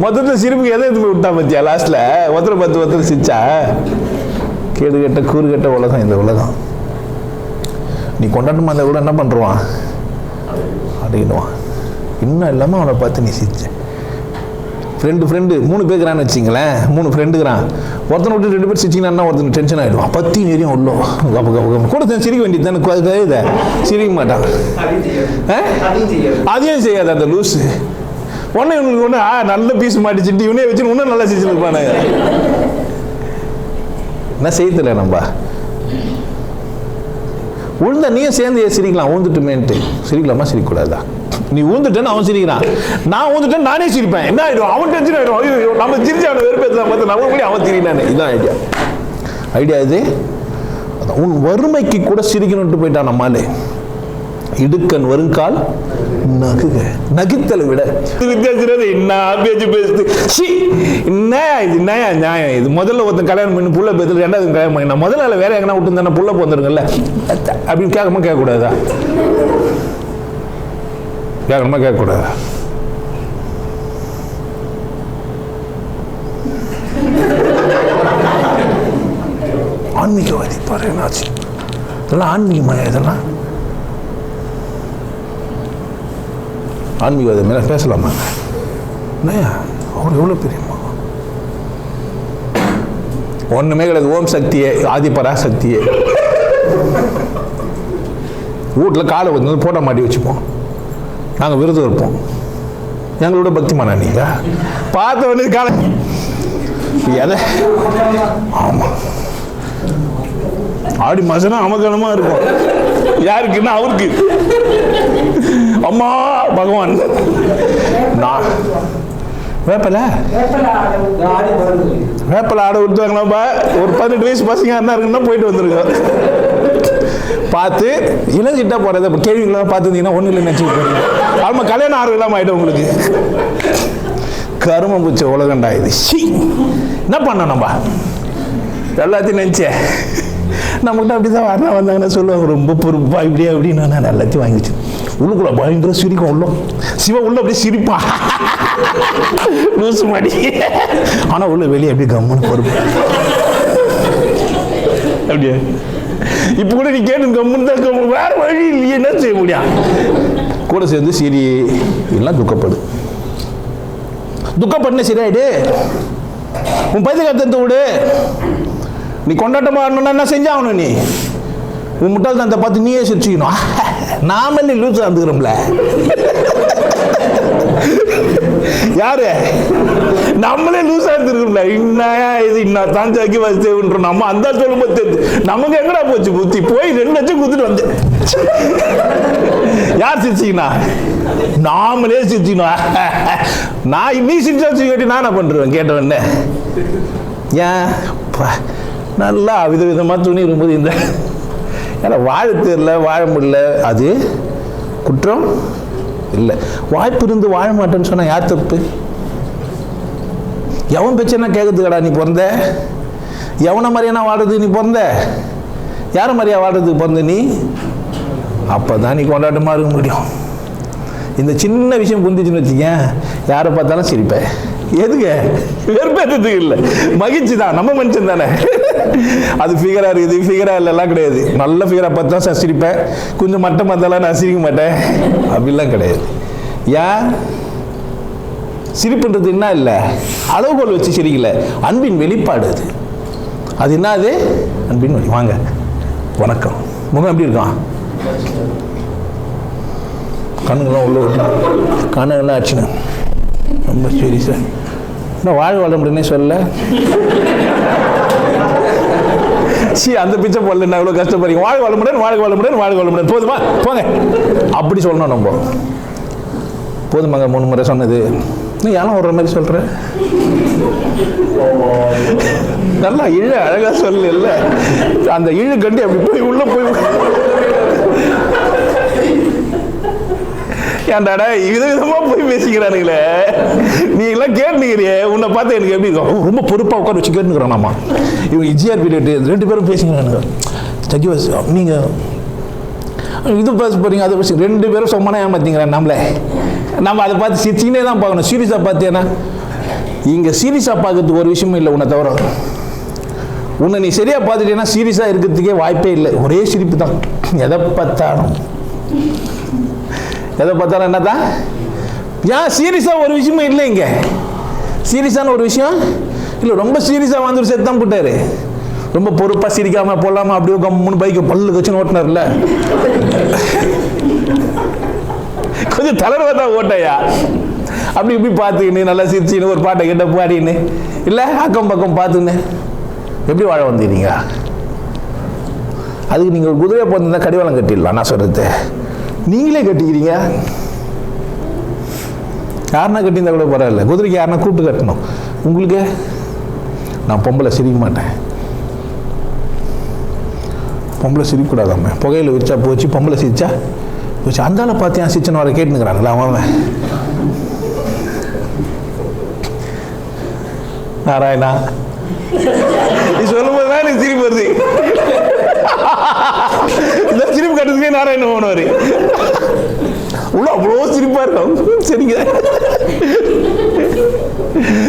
மொத்தத்தில் சிரிப்புக்கு எதை எடுத்து போய் விட்டா பத்தியா? லாஸ்ட்ல ஒருத்தர் சிரிச்சா கேடு கட்ட கூறு கட்ட உலகம் இந்த உலகம். நீ கொண்டாட்டமா இருந்தால் கூட என்ன பண்ணுவான் அப்படின்னுவான். இன்னும் இல்லாமல் அவனை பார்த்து நீ சிரிச்ச. ஃப்ரெண்டு 3 பேருக்குறான்னு வச்சிங்களேன். 3 ஃப்ரெண்டுக்குறான். ஒருத்தனை விட்டு 2 பேர் சிரிச்சிங்கன்னா ஒருத்தன் டென்ஷன் ஆகிடுவான். 10 நேரியும் உள்ளோ கூட சிரிக்க வேண்டியது தானே. இதை சிரிக்க மாட்டான். அதையும் செய்யாது அந்த லூஸு. ஒன்று இவனுக்கு ஒன்று நல்ல பீஸ் மாட்டிச்சுட்டு இவனே வச்சு இன்னும் நல்லா சிரிச்சுருப்பானு. என்ன செய்யல நம்ம உழுந்த நீயும் சேர்ந்து சிரிக்கலாம். ஊந்துட்டுமேன்ட்டு சிரிக்கலாமா? சிரிக்கக்கூடாதா? நீ ஊந்துட்டேன்னு அவன் சிரிக்கிறான், நான் ஊந்துட்டேன்னு நானே சிரிப்பேன். என்ன ஆயிடும்? அவன் டென்ஷன் ஆயிடும். ஐயோ நம்ம சிரிச்சு அவனை வெறுப்பேற்ற பார்த்து நம்ம கூட அவன் சிரிக்கிறானே. இதுதான் ஐடியா இது. உன் வறுமைக்கு கூட சிரிக்கணும்ட்டு போயிட்டான் நம்மாலே. இடுக்கன் வருங்கால் நகித்தலை விட என்ன பேச்சு பேசுது. என்ன நியாயம் இது? முதல்ல ஒருத்தன் கல்யாணம் பண்ணி புள்ள பேசுறது, 2வது கல்யாணம் பண்ணி நான் முதல்ல வேற எங்கன்னா விட்டு இருந்தா புள்ள போந்துருங்கல்ல அப்படின்னு கேட்காம கேட்கக்கூடாதா? கேட்கணுமா கேட்கக்கூடாதா? ஆன்மீகவாதி பாரு என்னாச்சு. இதெல்லாம் ஆன்மீகமாயா? இதெல்லாம் ஆன்மீகவாதம் மேலே பேசலாமா? என்னையா அவர் எவ்வளோ பெரியம்மா? ஒன்றுமே கிடையாது. ஓம் சக்தியே, ஆதிபராசக்தியே. வீட்டில் காலை வந்து போட்டோ மாட்டி வச்சுப்போம். நாங்கள் விருதம் இருப்போம். எங்களோட பக்திமானா நீங்கள்? பார்த்த உடனே காலை எதை? ஆமாம், ஆடி மாசம்னா அமகலமாக இருக்கும். யாருக்குன்னா அவருக்கு. அம்மா பகவான். நான் வேப்பலை ஆட விட்டுவாங்களாப்பா. ஒரு 18 வயசு பசங்க என்ன இருக்குன்னா போயிட்டு வந்துருங்க. பார்த்து இளஞ்சிட்டா போகிறத இப்போ கேள்விங்களாம் பார்த்துருந்தீங்கன்னா ஒன்றும் இல்லை நினச்சிட்டு போகிறீங்க. ஆமாம், கல்யாணம் ஆர்வம் இல்லாமல் ஆகிடும் உங்களுக்கு. கருமம் பூச்ச உலகண்டா இது. என்ன பண்ணோம் நம்ம? எல்லாத்தையும் நினச்சேன். நம்மகிட்ட அப்படி தான் வரலாம் வந்தாங்கன்னா சொல்லுவாங்க, ரொம்ப பொறுப்பா இப்படியே அப்படின்னு. நான் எல்லாத்தையும் வாங்கிச்சு. உள்ளுக்குள்ள பயங்கர சிரிக்கும். உள்ள சிவ உள்ள அப்படியே சிரிப்பான், லூசு மாடி. ஆனால் உள்ள வெளியே அப்படியே கம்முன்னு பொறுப்பு. அப்படியே இப்போ கூட நீ கேட்டு கம்முன்னு தான், வேற வழி இல்லையே, என்ன செய்ய முடியும்? கூட சேர்ந்து சரி எல்லாம் துக்கப்பட்டு சரியாயிடு. உன் பைத்தியக்காரத்தை விடு. நீ கொண்டாட்டமா ஆடணும்னா என்ன செஞ்சாகணும்? நீ உன் முட்டாள்தனத்தை பார்த்து நீயே சிரிச்சுக்கணும். நாம லூசா இருந்துக்கிறோம்ல. யாரு? நம்மளே லூசா இருந்துருக்கோம்ல. இன்னயா இது இன்னும் தாஞ்சாக்கி வச்சுன்றோம். நம்ம அந்த சொல்லும் போது நமக்கு எங்கடா போச்சு புத்தி? போய் 2 லட்சம் கொடுத்துட்டு வந்து யார் சிரிச்சிக்கனா? நாமளே சிரிச்சுக்கணும். நான் நீ சிரிச்சா கேட்டி நான் என்ன பண்றேன்? கேட்டவன ஏன் நல்லா விதவிதமாக துணி இருக்கும்போது இந்த ஏன்னா வாழ தெரியல, வாழ முடியல, அது குற்றம் இல்லை. வாய்ப்பு இருந்து வாழ மாட்டேன்னு சொன்னா யார் தப்பு? எவன் பிரச்சனை கேட்கறதுக்கடா நீ பிறந்த? எவனை மாதிரியான வாழ்றது நீ பிறந்த? யார மாதிரியா வாழ்றதுக்கு பிறந்த நீ? அப்பதான் நீ கொண்டாட்டமா இருக்க முடியும். இந்த சின்ன விஷயம் புரிஞ்சிச்சுன்னு வச்சுக்க, யாரை பார்த்தாலும் சிரிப்பேன். எதுக்கு? வெறுப்பேற்றதுக்கு இல்லை, மகிழ்ச்சி தான். நம்ம மனுஷன் தானே. அது ஃபிகரா இருக்குது, ஃபிகரா இல்லைலாம் கிடையாது. நல்ல ஃபிகரா பார்த்தா நான் சிரிப்பேன், கொஞ்சம் மட்டம் பார்த்தாலாம் நான் சிரிக்க மாட்டேன், அப்படிலாம் கிடையாது. ஏன்? சிரிப்புன்றது என்ன இல்லை, அளவுகோல் வச்சு சிரிக்கல, அன்பின் வெளிப்பாடு அது. அது என்ன? அது அன்பின் வெளி. வாங்க, வணக்கம். முகம் எப்படி இருக்கான்? கண்ணுங்கெல்லாம் உள்ள விட்டேன், கண்ணெல்லாம் ஆச்சுன்னு ரொம்ப சரி சார். இன்னும் வாழ் வாழ முடியும்னே சொல்ல. அந்த பிச்சை போடல, நான் எவ்வளோ கஷ்டப்படுறீங்க. வாழ் வாழ முடியாது, வாழ் வாழ முடியாது, வாழ் வாழ முடியாது. போதுமா? போங்க. அப்படி சொல்லணும் நம்ம. போதுமாங்க 3 முறை சொன்னது. இன்னும் ஏன் ஒரு மாதிரி சொல்ற? நல்லா இழு அழகா சொல்லு. இல்லை அந்த இழு கண்டி அப்படி போய் உள்ள போய் ஏன்டாடா விதவிதமா போய் பேசிக்கிறானுங்களே. நீ எல்லாம் கேட்டுக்கிறியே, உன்னை பார்த்து எனக்கு எப்படி இருக்கும்? ரொம்ப பொறுப்பா உட்கார வச்சு கேட்டுக்கிறான். ஆமா, இவங்க ஜிஆர்பி 2 பேரும் பேசிக்கிறானுங்க. தகிவாஸ் நீங்க இது பேச போறீங்க, அதை பேசி 2 பேரும் சொன்னா ஏமாத்தீங்கிறான் நம்மள. நம்ம அதை பார்த்து சிரிச்சுக்கினே தான் பார்க்கணும். சீரியஸா பார்த்தேன்னா இங்க சீரியஸா பார்க்கறதுக்கு ஒரு விஷயமும் இல்லை உன்னை தவிர. உன்னை நீ சரியா பார்த்துட்டேன்னா சீரியஸா இருக்கிறதுக்கே வாய்ப்பே இல்லை. ஒரே சிரிப்பு தான். எதை பார்த்தாலும் என்னதான்? ஏன் சீரியஸா ஒரு விஷயமும் இல்லை இங்க. சீரியஸான ஒரு விஷயம் இல்லை. ரொம்ப சீரியஸா வந்து செத்து தான் போட்டாரு. ரொம்ப பொறுப்பா சிரிக்காம போடலாமா அப்படியே கம்முன்னு பைக்கை பல்லு கட்சின்னு ஓட்டினார்ல. கொஞ்சம் தளர்வா தான் ஓட்டையா. அப்படி இப்படி பார்த்துக்கின்னு நல்லா சிரிச்சுன்னு ஒரு பாட்டை கிட்ட பாடின்னு இல்லை அக்கம் பக்கம் பார்த்துன்னு எப்படி வாழ வந்துடுறீங்க? அதுக்கு நீங்கள் குதிரையை போந்திருந்தா கடிவாளம் கட்டிடலாம். நான் சொல்றது நீங்களே கட்டிக்கிறீங்க. யாருன்னா கட்டியிருந்தா கூட பரவாயில்ல, குதிரைக்கு யாருன்னா கூப்பிட்டு கட்டணும். உங்களுக்கு நான் பொம்பளை சிரிக்க மாட்டேன். பொம்பளை சிரிக்கக்கூடாதாம. புகையில் வச்சா போச்சு, பொம்பளை சிரிச்சா போச்சு. அந்தால பார்த்தியா சிரிச்சன வர கேட்டுனுக்கிறாங்களா அவன்? நாராயணா நீ சொல்லும் போதுதான் நீ சிரிப்பு வருது. இந்த சிரிப்பு கட்டுறதுக்கே நாராயணன் போனவர் உள்ள அவ்வளோ சிரிப்பா இருக்கும். சரிங்க,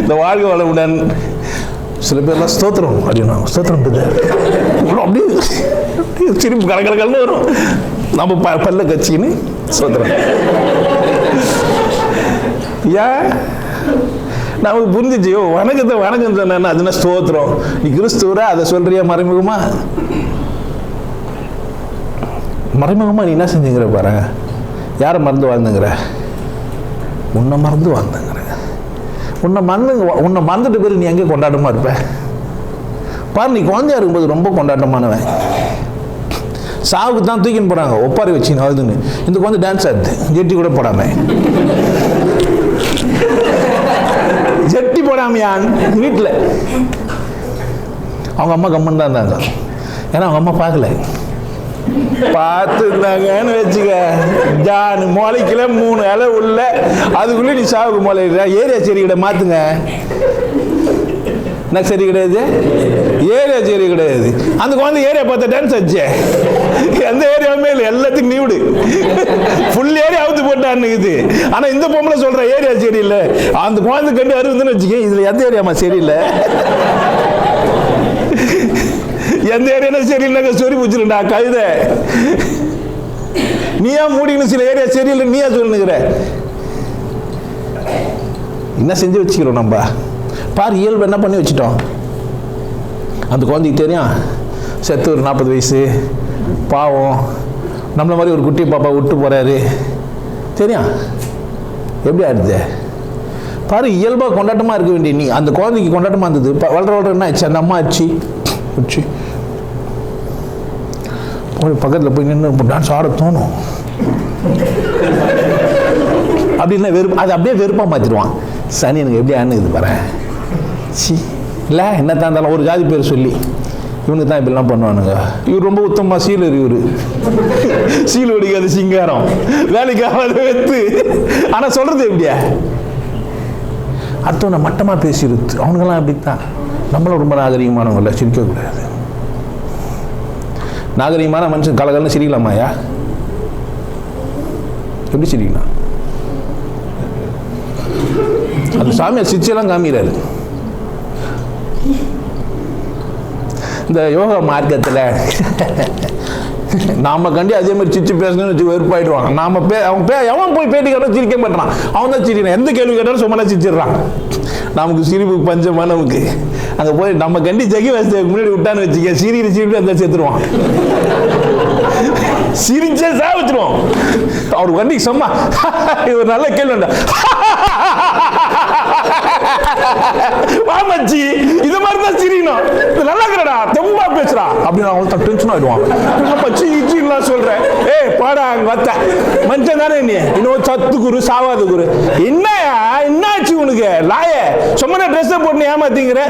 இந்த வாழ்க வளமுடன். சில பேர்லாம் ஸ்தோத்திரம் அப்படின்னா ஸ்தோத்திரம் அப்படியே சிரிப்பு கலகலன்னு வரும். நம்ம பல்ல கட்சின்னு ஸ்தோத்திரம். ஏன் நமக்கு புரிஞ்சிச்சு, வணக்கத்தை வணக்கம் சொன்ன அதுனா ஸ்தோத்திரம். நீ கிறிஸ்துவரா அதை சொல்றியா மறைமுகமா? மறைமுகமா நீ என்ன செஞ்சுங்கிற பாரு. யாரை மறந்து வாழ்ந்துங்கிற? உன்னை மறந்து வாழ்ந்துங்கிற. உன்னை மறந்துட்டு பேர் நீ எங்கே கொண்டாட்டமா இருப்ப பாரு. நீ குழந்தையா இருக்கும்போது ரொம்ப கொண்டாட்டமானவன். சாவுக்கு தான் தூக்கின்னு போறாங்க ஒப்பாரி வச்சு அழுதுன்னு. இந்த குழந்தை டான்ஸ் ஆடுது ஜெட்டி கூட போடாம. ஜெட்டி போடாமையான் வீட்டில் அவங்க அம்மா கம்மன் தான் இருந்தாங்க. ஏன்னா அவங்க அம்மா பார்க்கல. பார்த்துருந்தாங்கன்னு வச்சுக்க, ஜான் மொளைக்கல 3 இலை உள்ள அதுக்குள்ளே நீ சாவுக்கு மொளைக்கிற. ஏரியா செடி கிட்ட மாத்துங்க. என்ன சரி கிடையாது? ஏரியா சரி கிடையாது. அந்த குழந்தை ஏரியா பார்த்த டான்ஸ் ஆச்சு. எந்த ஏரியாவுமே இல்லை, எல்லாத்துக்கும் நீவிடு ஃபுல் ஏரியா அவுத்து போட்டான்னுக்குது. ஆனா இந்த பொம்பளை சொல்ற ஏரியா சரி இல்லை. அந்த குழந்தை கண்டு அருந்துன்னு வச்சுக்க, இதுல எந்த ஏரியாமா சரியில்லை? எந்த ஏரியா சரியில்லைங்க சொல்லி வச்சிருண்டா கழுத. நீயா மூடின்னு சில ஏரியா சரியில்லை நீயா சொல்லுங்கிற. என்ன செஞ்சு வச்சுக்கிறோம் நம்ம பாரு. இயல்பு என்ன பண்ணி வச்சுட்டோம். அந்த குழந்தைக்கு தெரியும் செத்து ஒரு 40 வயசு பாவம், நம்மள மாதிரி ஒரு குட்டி பாப்பா விட்டு போறாரு தெரியும். எப்படி ஆயிடுது பாரு. இயல்பா கொண்டாட்டமா இருக்க வேண்டிய நீ அந்த குழந்தைக்கு கொண்டாட்டமா இருந்தது. வளர என்ன ஆச்சு, அந்த அம்மா ஆச்சு பக்கத்தில் போய் நின்று டான்ஸ் ஆட தோணும். அப்படின்னா வெறுப்பு, அது அப்படியே வெறுப்பாக மாற்றிடுவான். சனி எனக்கு எப்படி ஆனுது பாரு. சி இல்லை என்னத்தான் இருந்தாலும் ஒரு ஜாதி பேர் சொல்லி இவனுக்கு தான் இப்படிலாம் பண்ணுவானுங்க. இவர் ரொம்ப உத்தமமாக சீலர். இவர் சீல் ஒடிக்காது சிங்காரம் வேலைக்காக வெத்து. ஆனால் சொல்றது எப்படியா அடுத்தவனை மட்டமாக பேசிடுது. அவனுங்கெல்லாம் அப்படித்தான். நம்மளும் ரொம்ப நாகரிகமானவங்கள சிரிக்கக்கூடாது. நாகரிகமான மனுஷன் கலகலன்னு சிரிக்கலாமாயா? எப்படி சிரிக்கலாம்? அந்த சாமியார் சிரிச்செல்லாம் காமிக்கிறாரு. இந்த யோகா மார்க்கத்தில் நாம கண்டி அதே மாதிரி சிரிச்சு பேசணும்னு வச்சு வெறுப்பாயிடுவாங்க. நாம அவன் போய் பேட்டி கேட்டாலும் சிரிக்க மாட்டான். அவன் தான் சிரிக்கிறான். எந்த கேள்வி கேட்டாலும் சும்மா சிரிச்சிடுறான். நமக்கு சிரிப்பு பஞ்சமா. நமக்கு அங்கே போய் நம்ம கண்டி ஜகி வசதிக்கு முன்னாடி விட்டான்னு வச்சுக்க, சிரிப்பு அந்த சேர்த்துருவான். சிரிச்சே சாவிச்சிருவோம். அவர் வண்டிக்கு சும்மா இவர் நல்ல கேள்வி வாமச்சி இது மாதிரி தான் சிரிக்கணும். நல்லா இருக்கிறடா தெம்பா பேசுறா அப்படின்னு அவங்க டென்ஷன் ஆயிடுவாங்க. சொல்றேன் ஏ பாடா அங்க வத்த மனுஷன் தானே நீ இன்னும் சத்து குரு சாவாத குரு. என்னயா என்னாச்சு உனக்கு லாய சும்மா ட்ரெஸ் போட்டு ஏமாத்திங்கிற,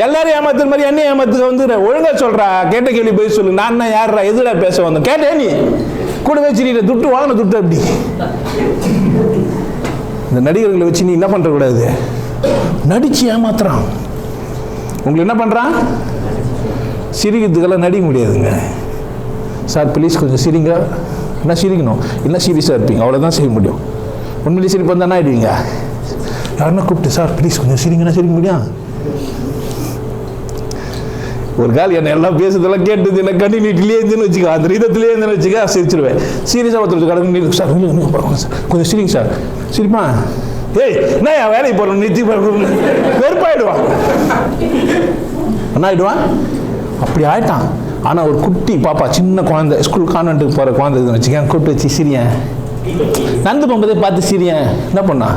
எல்லாரும் ஏமாத்துற மாதிரி என்ன ஏமாத்துக்க வந்து ஒழுங்கா சொல்றா. கேட்ட கேள்வி போய் சொல்லு. நான் யாருடா எதுடா பேச வந்தேன் கேட்டே. நீ கூட வச்சு துட்டு வாங்கின துட்டு அப்படி. இந்த நடிகர்களை வச்சு நீ என்ன பண்ற கூடாது, நடிச்சு ஏமாத்துறான். உங்களுக்கு என்ன பண்றான்? சிரிக்கிறதுக்கெல்லாம் நடிக்க முடியாதுங்க. சார் ப்ளீஸ் கொஞ்சம் சிரிங்க. என்ன சிரிக்கணும்? இல்லை சீரியஸாக இருப்பீங்க, அவ்வளோதான் செய்ய முடியும். உண்மையிலே சிரிப்பு வந்தால் என்ன ஆகிடுவீங்க? யாருன்னா கூப்பிட்டு சார் ப்ளீஸ் கொஞ்சம் சிரிங்கன்னா சிரிக்க முடியும். ஒரு கால் என்ன எல்லாம் பேசுறதெல்லாம் கேட்டது என்ன கண்ணி நீட்டிலே இருந்துன்னு வச்சுக்க, அந்த ரீதத்திலே இருந்துன்னு வச்சுக்க சிரிச்சிருவேன். சீரியஸாக ஒருத்தர் கடந்து சார் கொஞ்சம் சிரிங்க சார். சிரிப்பா ஏய் என்ன வேலைக்கு போகிறோம் நிறுத்தி வெறுப்பாயிடுவான். என்ன ஆகிடுவான்? அப்படி ஆயிட்டான். ஆனால் ஒரு குட்டி பாப்பா சின்ன குழந்தை ஸ்கூல் கான்வென்ட்டுக்கு போகிற குழந்தை இதுன்னு வச்சுக்கேன், கூப்பிட்டு வச்சு சிரியன் நடந்து போகும்போதே பார்த்து சிரியன் என்ன பண்ணா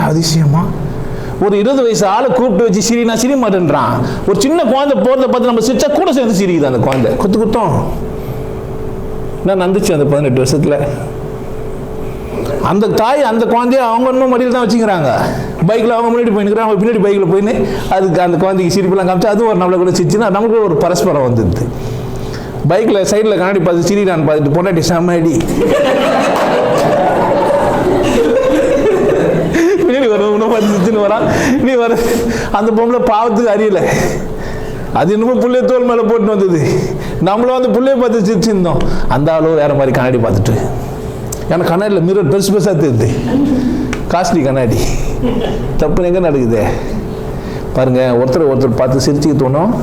அதிசயமா. ஒரு 20 வயசு ஆளை கூப்பிட்டு வச்சு சிரி நான் சிரி மாட்டேன்றான். ஒரு சின்ன குழந்தை போகிறத பார்த்து நம்ம சிரிச்சா கூட சேர்ந்து சிரிக்குது அந்த குழந்தை. குத்தம் என்ன நடந்துச்சு அந்த 18 வருஷத்தில். அந்த தாய் அந்த குழந்தைய அவங்க இன்னும் மடியில் தான் வச்சுக்கிறாங்க. பைக்கில் அவங்க முன்னாடி போயின்னுக்கிறாங்க, அவங்க பின்னாடி பைக்கில் போயின்னு அதுக்கு அந்த குழந்தைக்கு சிரிப்பெல்லாம் காமிச்சு அது ஒரு நம்மளை கூட சிரிச்சுன்னா நமக்கு ஒரு பரஸ்பரம் வந்துடுது. பைக்கில் சைடில் கண்ணாடி பார்த்து சிரிடான்னு பார்த்துட்டு பொண்டாட்டி செம்மடி பின்னாடி வர உணவு பார்த்து சிரிச்சுன்னு வரான். நீ வர அந்த பொம்பளை பாவத்துக்கு அறியலை. அது இன்னமும் புள்ளைய தோல் மேலே போட்டுன்னு வந்தது. நம்மளும் அந்த புள்ளைய பார்த்து சிரிச்சிருந்தோம். அந்த ஆளும் வேற மாதிரி கண்ணாடி பார்த்துட்டு, ஏன்னா கண்ணாடியில் மிரர் பெருசு பெருசாக தெரியுது, காஸ்ட்லி கண்ணாடி. தப்பு எங்கே நடக்குது பாருங்க. ஒருத்தர் பார்த்து சிரிச்சுக்க தோணும்,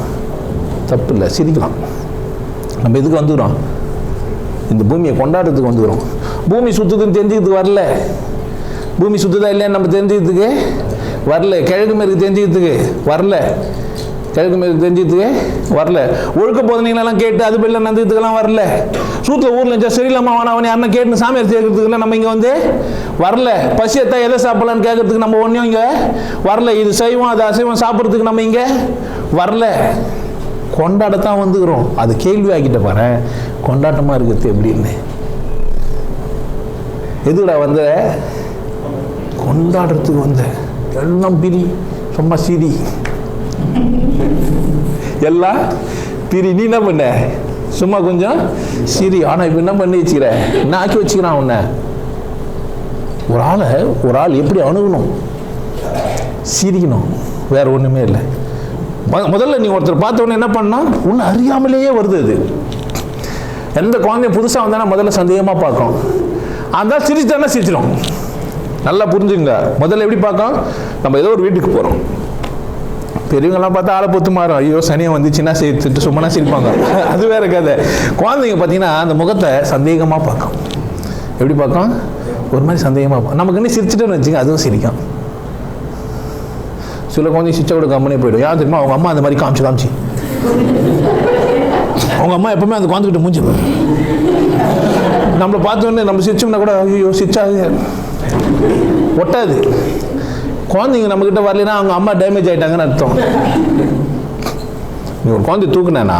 தப்பு இல்லை, சிரிக்கலாம். நம்ம எதுக்கு வந்துக்கிறோம்? இந்த பூமியை கொண்டாடுறதுக்கு வந்துக்கிறோம். பூமி சுற்றுதுன்னு தெரிஞ்சுக்கிறதுக்கு வரல. பூமி சுத்துதா இல்லையான்னு நம்ம தெரிஞ்சுக்கிறதுக்கு வரல. கிழக்கு மேற்கு தெரிஞ்சுக்கிறதுக்கு வரல. கிழக்கு மேற்கு தெரிஞ்சுக்கிறதுக்கு வரல. ஒழுக்க போதனைகளெல்லாம் கேட்டு அது வெளில நந்துக்கிறதுக்கெல்லாம் வரல. சூத்தில் ஊரில் இருந்துச்சா சரியில்லாமல் அவனை யாருன்னா கேட்டுன்னு சாமியார் சேர்க்கறதுக்குலாம் நம்ம இங்கே வந்து வரல. பசியத்தா எதை சாப்பிடலான்னு கேட்கறதுக்கு நம்ம ஒன்றும் இங்கே வரல. இது செய்வோம் அது அசைவம் சாப்பிட்றதுக்கு நம்ம இங்கே வரல. கொண்டாடத்தான் வந்துக்கிறோம். அது கேள்வி ஆக்கிட்ட பாரு, கொண்டாட்டமாக இருக்கிறது எப்படின்னு. எதுடா வந்த? கொண்டாடுறதுக்கு வந்த. எல்லாம் பிரி, சும்மா சிரி, எல்லாம் பிரி. நீ என்ன பண்ண? சும்மா கொஞ்சம் சிரி. ஆனால் இப்போ என்ன பண்ணி வச்சுக்கிற? என்ன ஆக்கி வச்சுக்கிறான் உன்னை? ஒரு ஆள் எப்படி அணுகணும்? சிரிக்கணும், வேற ஒன்றுமே இல்லை. முதல்ல நீ ஒருத்தர் பார்த்த உடனே என்ன பண்ணா, உன்னை அறியாமலேயே வருது அது. எந்த குழந்தைய புதுசாக வந்தானா முதல்ல சந்தேகமாக பார்க்கும். அந்த சிரிச்சுட்டானா சிரிச்சிடும். நல்லா புரிஞ்சுங்க. முதல்ல எப்படி பார்க்கும்? நம்ம ஏதோ ஒரு வீட்டுக்கு போகிறோம், பெரியவங்கெல்லாம் பார்த்தா ஆளை பொத்து மாறும். ஐயோ சனியை வந்துச்சுன்னா சேர்த்துட்டு சும்மா சிரிப்பாங்க, அது வேற கதை. குழந்தைங்க பார்த்தீங்கன்னா அந்த முகத்தை சந்தேகமாக பார்க்கும். எப்படி பார்க்கும்? ஒரு மாதிரி சந்தேகமாக பார்க்கும். நமக்கு இன்னும் சிரிச்சுட்டேன்னு வச்சுங்க, அதுவும் சிரிக்கும். சில குழந்தைங்க சிரிச்சா கூட கம்மனே போயிடும். யார் தெரியுமா? அவங்க அம்மா அந்த மாதிரி காமிச்சு அவங்க அம்மா எப்பவுமே அந்த குழந்தைகிட்ட மூஞ்சி நம்மளை பார்த்தோன்னே நம்ம சிரிச்சோம்னா கூட ஐயோ சிரிச்சா ஒட்டாது. குழந்தைங்க நம்மக்கிட்ட வரலைன்னா அவங்க அம்மா டேமேஜ் ஆகிட்டாங்கன்னு அர்த்தம். நீ ஒரு குழந்தை தூக்குனேன்னா,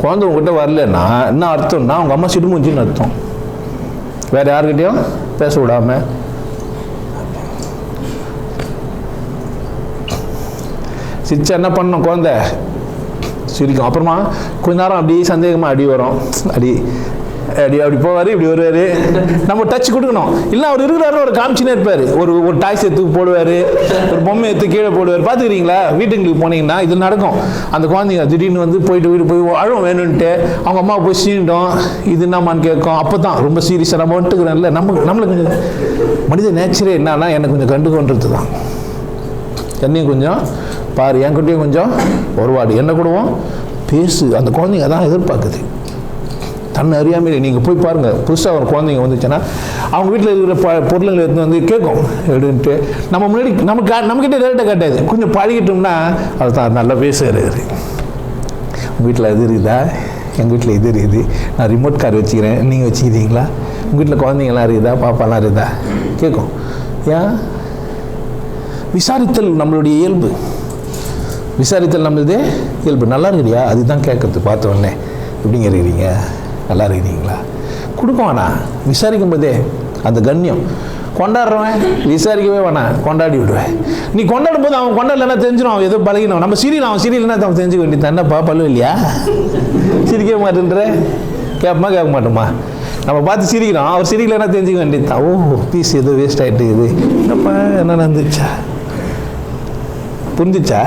குழந்தை உங்ககிட்ட வரலன்னா என்ன அர்த்தம்னா அவங்க அம்மா சிடுமூஞ்சின்னு அர்த்தம். வேற யாருக்கிட்டையும் பேச விடாம. சிரிச்சா என்ன பண்ணணும்? குழந்தை சிரிக்கும். அப்புறமா கொஞ்ச நேரம் அப்படியே சந்தேகமாக அடி வரும். அப்படி போவார், இப்படி வருவார். நம்ம டச் கொடுக்கணும். இல்லை அவர் இருக்கிறாரு, ஒரு காமிச்சினே இருப்பார். ஒரு டாய்ஸ் எடுத்து போடுவார், ஒரு பொம்மை எடுத்து கீழே போடுவார். பார்த்துக்கிறீங்களா? வீட்டுங்களுக்கு போனீங்கன்னா இது நடக்கும். அந்த குழந்தைங்க திடீர்னு வந்து வீடு போய் அழும் வேணும்ன்ட்டு அவங்க அம்மா போய் சீண்டும். இது என்னம்மான்னு கேட்கும். அப்போ தான் ரொம்ப சீரியஸாக நம்ம வந்துட்டுக்கிறோம்ல. நம்மளுக்கு மனித நேச்சரே என்னன்னா எனக்கு கொஞ்சம் கண்டுகொன்றது தான். என்னையும் கொஞ்சம் பாரு, என்கிட்டையும் கொஞ்சம் ஒருவாடு, என்ன கூடவும் பேசு. அந்த குழந்தைங்க அதான் எதிர்பார்க்குது. தன்னை அறியாமல் நீங்கள் போய் பாருங்கள். புதுசாக ஒரு குழந்தைங்க வந்துச்சுன்னா அவங்க வீட்டில் இருக்கிற பொருளுங்களை எடுத்து வந்து கேட்கும் எடுன்ட்டு. நம்ம முன்னாடி நம்மக்கிட்ட டேரெக்டாக காட்டாது. கொஞ்சம் பழகிட்டோம்னா அது தான் நல்லா பேசுகிறாரு. உங்கள் வீட்டில் இது இருக்குதா? எங்கள் வீட்டில் இது இருக்குது. நான் ரிமோட் கார் வச்சுக்கிறேன், நீங்கள் வச்சுக்கிறீங்களா? உங்கள் வீட்டில் குழந்தைங்களாம் இருக்குதா? பாப்பாலாம் இருக்குதா? கேட்கும். ஏன்? விசாரித்தல் நம்மளுடைய இயல்பு. விசாரித்தல் நம்மளது இயல்பு. நல்லா இருக்கிறியா? அதுதான் கேட்கறது. பார்த்த உடனே எப்படிங்க இருக்கிறீங்க, நல்லா இருக்கிறீங்களா? கொடுக்கும் வேணா, விசாரிக்கும் போதே அந்த கண்ணியம். கொண்டாடுறவன் விசாரிக்கவே வேணாம், கொண்டாடி விடுவேன். நீ கொண்டாடும் போது அவன் கொண்டாடலன்னா தெரிஞ்சிடும் அவன் ஏதோ பழகினோம். நம்ம சீரியல் அவன் சீரியல்னா அவன் தெரிஞ்சுக்க வேண்டியது. என்னப்பா பல்லு இல்லையா? சிரிக்க மாட்டேன்ற கேட்பமா கேட்க மாட்டோமா? நம்ம பார்த்து சிரிக்கிறோம், அவர் சிரிக்கலன்னா தெரிஞ்சுக்க வேண்டியது தான். ஓ பீஸ் ஏதோ வேஸ்ட் ஆகிட்டு இது என்னப்பா என்ன நடந்துச்சா? புரிஞ்சிச்சா?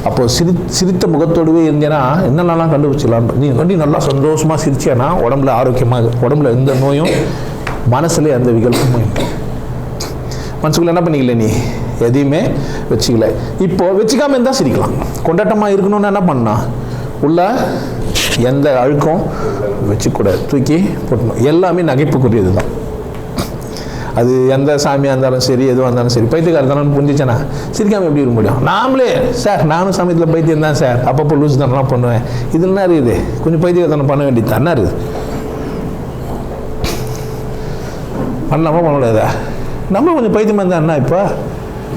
அப்போது சிரித்த முகத்தோடுவே இருந்தேன்னா என்னென்னலாம் கண்டுபிடிச்சிடலாம். நீ நல்லா சந்தோஷமாக சிரிச்சேன்னா உடம்புல ஆரோக்கியமாக, உடம்புல எந்த நோயும், மனசுல எந்த விகல்பமும் இல்லை. மனசுக்குள்ள என்ன பண்ணிக்கல, நீ எதையுமே வச்சுக்கல. இப்போ வச்சுக்காம இருந்தால் சிரிக்கலாம். கொண்டாட்டமாக இருக்கணும்னா என்ன பண்ணா, உள்ள எந்த அழுக்கும் வச்சுக்கூடாது, தூக்கி போட்டணும். எல்லாமே நகைப்புக்குரியது தான். அது எந்த சாமியாக இருந்தாலும் சரி, எதுவாக இருந்தாலும் சரி. பைத்தியக்காரத்தனம் புரிஞ்சிச்சேன்னா சிரிக்காமல் எப்படி இருக்க முடியும்? நாமளே சார் நானும் சமயத்தில் பைத்தியம் தான் சார், அப்பப்போ லூஸ் தானெலாம் பண்ணுவேன். இது என்ன இருக்குது? கொஞ்சம் பைத்தியக்காரத்தனம் பண்ண வேண்டியது தான். என்ன இருக்குது? பண்ணாமல் பண்ண முடியாதா? நம்ம கொஞ்சம் பைத்தியமாக இருந்தால் என்ன? இப்போ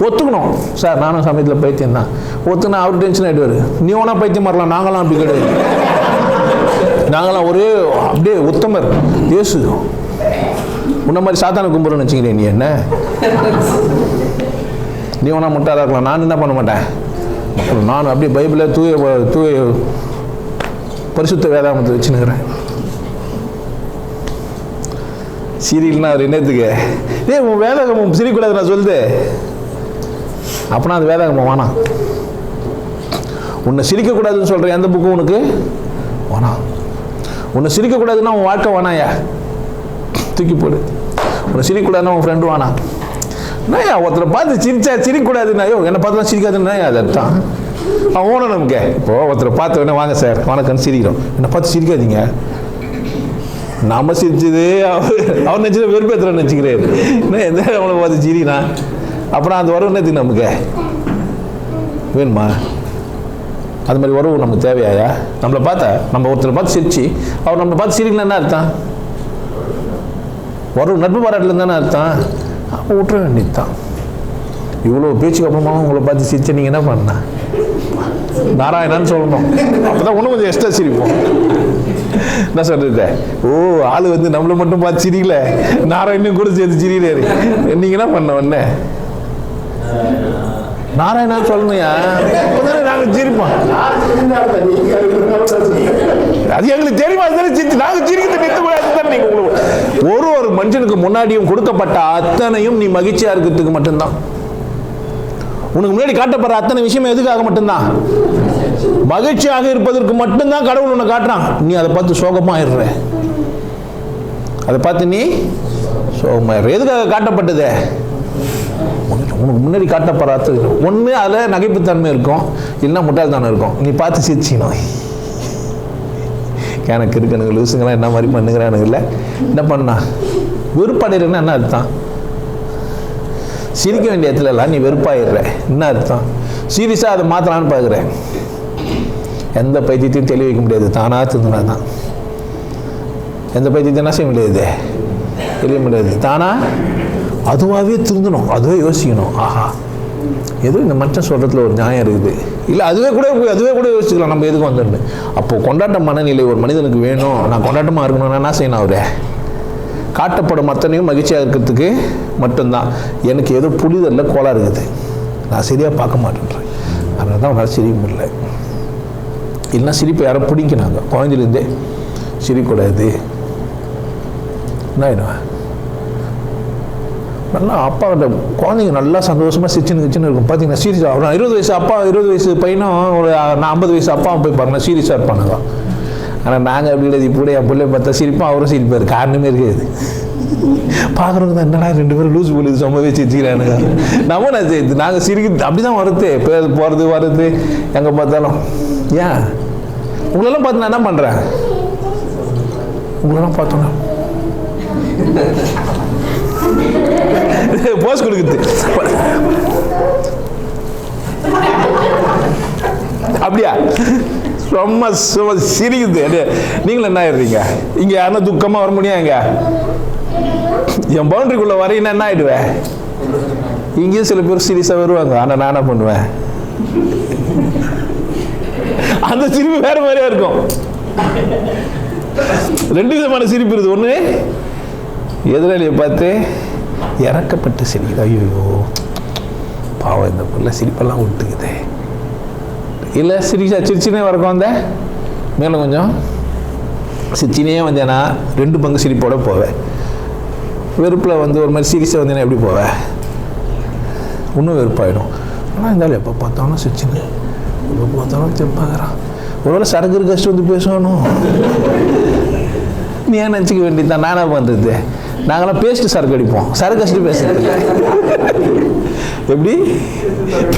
ஒத்துக்கணும். சார் நானும் சமயத்தில் பைத்தியம் தான். ஒத்துனா அவர் டென்ஷன் ஆகிடுவார். நீ ஒன்றா பைத்தியம் மாறலாம், நாங்களாம் அப்படி கிடையாது. நாங்களாம் ஒரே அப்படியே உத்தமர். இயேசு உன்ன மாதிரி சாத்தான கும்பிட்றன்னு வச்சுக்கிறேன். நீ என்ன, நீ ஒன்றா முட்டாதான் இருக்கலாம். நான் என்ன பண்ண மாட்டேன். நான் அப்படியே பைபிளை தூய பரிசுத்த வேதாகமத்தை வச்சுன்னுக்கிறேன். சீரியல்னா அவர் என்னத்துக்கு? உன் வேதாகமம் சிரிக்கூடாது நான் சொல்லுது. அப்படின்னா அது வேதாகமம் வேணாம். உன்னை சிரிக்கக்கூடாதுன்னு சொல்கிறேன். எந்த புக்கும் உனக்கு வேணாம். உன்னை சிரிக்கக்கூடாதுன்னா உன் வாழ்க்கை வேணாயா, தூக்கி போடு. உன்னை சிரிக்கக்கூடாதுன்னா உன் ஃப்ரெண்டு வேணாம். என்னையா ஒருத்தரை பார்த்து சிரிச்சா சிரிக்கக்கூடாதுன்னாயோ, என்னை பார்த்துலாம் சிரிக்காதுன்னா அது அர்த்தம். அவன் ஓணும் நமக்கு. இப்போது ஒருத்தரை பார்த்த உடனே வாங்க சார் வணக்கம்னு சிரிக்கிறோம். என்னை பார்த்து சிரிக்காதீங்க. நம்ம சிரிச்சது அவர் நினச்சது வெறுப்பேற்றுறன்னு வச்சுக்கிறாரு. இன்னும் எந்த அவனை பார்த்து சிரினா அப்புறம் அந்த உறவு என்னத்துக்கு நமக்கு வேணுமா? அது மாதிரி உறவு நமக்கு தேவையாயா? நம்மளை பார்த்தா நம்ம ஒருத்தரை பார்த்து சிரிச்சு அவர் நம்மளை பார்த்து சிரிக்கலன்னு என்ன அர்த்தம்? உறவு நட்பு பாராட்டில் தானே அர்த்தம். அப்போ விட்டுற வேண்டியது தான். இவ்வளோ பேச்சுக்கு அப்புறமா உங்களை பார்த்து சிரிச்ச நீங்கள் என்ன பண்ண? நாராயணான்னு சொல்லணும். அப்போதான் ஒன்றும் கொஞ்சம் எக்ஸ்ட்ரா சிரிப்போம். என்ன சொல்றது? ஓ, ஆள் வந்து நம்மளை மட்டும் பார்த்து சிரிக்கல, நாராயணனும் கூட சேர்த்து சிரிக்கிறாரு. நீங்க என்ன பண்ண உடனே நாராயணா சொல்லணும்யா, நாங்க சிரிப்போம். அது எங்களுக்கு தெரியுமா? நாங்க சிரிக்கிறது நிறுத்தக்கூடாது. நீங்க ஒரு மனுஷனுக்கு முன்னாடியும் கொடுக்கப்பட்ட அத்தனையும் நீ மகிழ்ச்சியா இருக்கிறதுக்கு மட்டும்தான். உனக்கு முன்னாடி காட்டப்படுற அத்தனை விஷயம் எதுக்காக மட்டும்தான்? மகிழ்ச்சியாக இருப்பதற்கு மட்டும்தான் கடவுள் உன்னை காட்டுறான். நீ அதை பார்த்து சோகமாயிடுற, அதை பார்த்து நீ சோகமாயிடுற. எதுக்காக காட்டப்பட்டது? உனக்கு முன்னாடி காட்டப்படுறது ஒன்று அதில் நகைப்புத்தன்மை இருக்கும், இல்லைன்னா முட்டாள்தானே இருக்கும். நீ பார்த்து சிரிச்சிக்கணும். எனக்கு இருக்கணுங்க லூசுங்களாம் என்ன மாதிரி பண்ணுங்கிறானுங்கல்ல. என்ன பண்ணா வெறுப்படைகிறேன்னா என்ன அர்த்தம்? சிரிக்க வேண்டிய இடத்துல எல்லாம் நீ வெறுப்பாயிடுற. என்ன அர்த்தம்? சீரியஸாக அதை மாற்றலான்னு பார்க்குறேன். எந்த பைத்தியத்தையும் தெளிய வைக்க முடியாது, தானாக திருந்தினா தான். எந்த பைத்தியத்தையும் என்ன செய்ய முடியாது, தெளிய முடியாது. தானாக அதுவாகவே திருந்தணும், அதுவே யோசிக்கணும். ஆஹா, எதுவும் இந்த மனுஷன் சொல்கிறதுல ஒரு நியாயம் இருக்குது, இல்லை அதுவே கூட யோசிச்சுக்கலாம் நம்ம எதுக்கு வந்துடணும். அப்போது கொண்டாட்ட மனநிலை ஒரு மனிதனுக்கு வேணும். நான் கொண்டாட்டமாக இருக்கணும்னா என்ன செய்யணும்? அவரே காட்டப்படும் அத்தனையும் மகிழ்ச்சியாக இருக்கிறதுக்கு மட்டும்தான். எனக்கு ஏதோ புரிதலில் கோளாறு இருக்குது, நான் சரியாக பார்க்க மாட்டேன்றேன். அதனால தான் அவனால் சிரிக்க முடியல. இல்லைன்னா சிரிப்பை யாரும் பிடிக்கினாங்க. குழந்தைலேருந்தே சிரிக்கக்கூடாது. என்ன ஆயிடுவேன்? நல்லா அப்பா கிட்ட குழந்தைங்க நல்லா சந்தோஷமாக சிரிச்சுன்னு இருக்கும். பார்த்தீங்கன்னா சீரியஸாக அப்புறம் 20 வயசு அப்பா 20 வயசு பையனும் ஒரு 50 வயசு அப்பாவும் போய் பாருங்க, சீரியஸாக இருப்பானுங்க. ஆனால் நாங்கள் அப்படி இல்லை. இப்போ என் பிள்ளை பார்த்தா சிரிப்போம், அவரும் சிரிப்பார். காரணமே இருக்காது. பார்க்குறவங்க தான் என்னடா 2 பேரும் லூஸ் போலுது சும்மாவே சிரிச்சுக்கிறானுங்க. நம்ம நான் சேர்த்து நாங்கள் சிரிக்க அப்படி தான் வருது. போகிறது வர்றது எங்கே பார்த்தாலும். ஏன் உங்களெல்லாம் பார்த்து நான் என்ன பண்ணுறேன்? உங்களெல்லாம் பார்த்தோன்னா போஸ் கொடுக்குது அப்படியா? ரொம்ப சிரிக்குது. நீங்களும் என்ன ஆயிடுறீங்க? இங்க யாருன்னா துக்கமா வர முடியும்? எங்க என் பவுண்டரிக்குள்ள வரையினா என்ன ஆயிடுவேன்? இங்கேயும் சில பேர் சீரியஸா வருவாங்க. ஆனா நான் என்ன பண்ணுவேன்? அந்த சிரிப்பு வேற மாதிரியா இருக்கும். 2 விதமான சிரிப்பு இருக்குது. ஒண்ணு எதிராளியை பார்த்து இறக்கப்பட்டு சிரிக்குது. ஐயோ பாவம் இந்த பொருளை சிரிப்பெல்லாம் விட்டுக்குது. இல்லை சிரிச்சினே வரக்கும் வந்த மேலே கொஞ்சம் சிரிச்சினே வந்தேன்னா 2 பங்கு சிரிப்போட போவேன். வெறுப்பில் வந்து ஒரு மாதிரி சீரியஸாக வந்தேன்னா எப்படி போவேன்? இன்னும் வெறுப்பாயிடும். ஆனால் இருந்தாலும் எப்போ பார்த்தாலும் சிரிச்சின்னு, எப்போ பார்த்தாலும் திருப்பாகிறான். ஒருவேளை சரக்கு கஷ்டம் வந்து பேசணும். நீ ஏன் நினச்சிக்க வேண்டியதுதான். நானா பண்ணுறது? நாங்களாம் பேசிட்டு சரக்கு அடிப்போம், சரக்கு அடிச்சுட்டு பேசுறது எப்படி?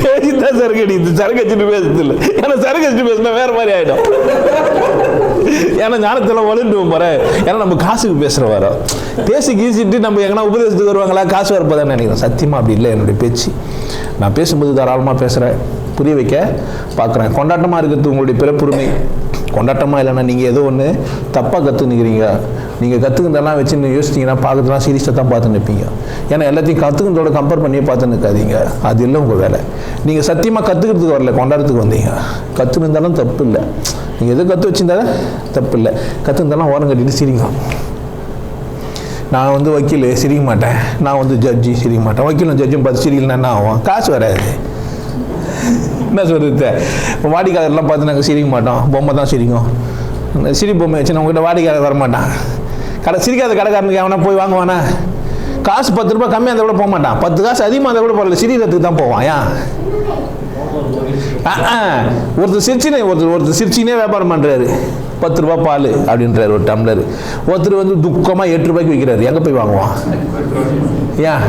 பேசிட்டு சரக்கு அடிக்குது, சரக்கு அடிச்சுட்டு பேசுறது இல்லை. ஏன்னா சரக்கு அடிச்சுட்டு பேசினா வேற மாதிரி ஆகிடும். ஏன்னா ஞானத்தில் வளர்ந்துவோம் பாரு. ஏன்னா நம்ம காசுக்கு பேசுகிற வரோம். பேசி கீசிட்டு நம்ம எங்கன்னா உபதேசத்துக்கு வருவாங்களா, காசு வரப்போதான் நினைக்கிறேன். சத்தியமாக அப்படி இல்லை. என்னுடைய பேச்சு நான் பேசும்போது தாராளமாக பேசுகிறேன், புரிய வைக்க பார்க்குறேன். கொண்டாட்டமாக இருக்கிறது உங்களுடைய பிறப்புரிமை. கொண்டாட்டமாக இல்லைன்னா நீங்கள் ஏதோ ஒன்று தப்பாக கற்றுன்னுக்கிறீங்க. நீங்கள் கற்றுக்கிறதெல்லாம் வச்சு யோசிச்சிங்கன்னா பார்க்கறதுலாம் சீரியஸாக தான் பார்த்து நிற்பீங்க. ஏன்னா எல்லாத்தையும் கற்றுக்கிறதோட கம்பேர் பண்ணியே பார்த்து நிற்காதீங்க. அது இல்லை உங்கள் வேலை. நீங்கள் சத்தியமாக கற்றுக்கிறதுக்கு வரல, கொண்டாடத்துக்கு வந்தீங்க. கற்றுருந்தாலும் தப்பு இல்லை. நீங்கள் எதோ கற்று வச்சுருந்தாலும் தப்பு இல்லை. கற்றுருந்தாலும் ஓரம் கட்டிட்டு சிரிங்க. நான் வந்து வக்கீல் சிரிக்க மாட்டேன், நான் வந்து ஜட்ஜி சிரிக்க மாட்டேன். வக்கீலும் ஜட்ஜும் பார்த்து சிரிக்கலன்னா என்ன ஆகும்? காசு வராது. என்ன சொல்கிறது? வாடிக்கையாளர்லாம் பார்த்து நாங்கள் சிரிக்க மாட்டோம், பொம்மை தான் சிரிக்கும். சிரி பொம்மை வச்சு நான் உங்கள்கிட்ட வாடிக்கையாளர் வரமாட்டான். சிரிக்காத கடைக்காரனுக்கு அவனா போய் வாங்குவானா? காசு 10 ரூபாய் கம்மியாக இருந்தால் கூட போக மாட்டான். 10 காசு அதிகமாக இருந்தால் கூட போகல, சிரிக்கிறதுக்கு தான் போவான். ஏன்? ஒருத்தர் சிரிச்சினே வியாபாரம் பண்ணுறாரு. 10 ரூபாய் பால் அப்படின்றாரு ஒரு டம்ளர். ஒருத்தர் வந்து துக்கமாக 8 ரூபாய்க்கு விற்கிறாரு. எங்கே போய் வாங்குவான்? ஏன்?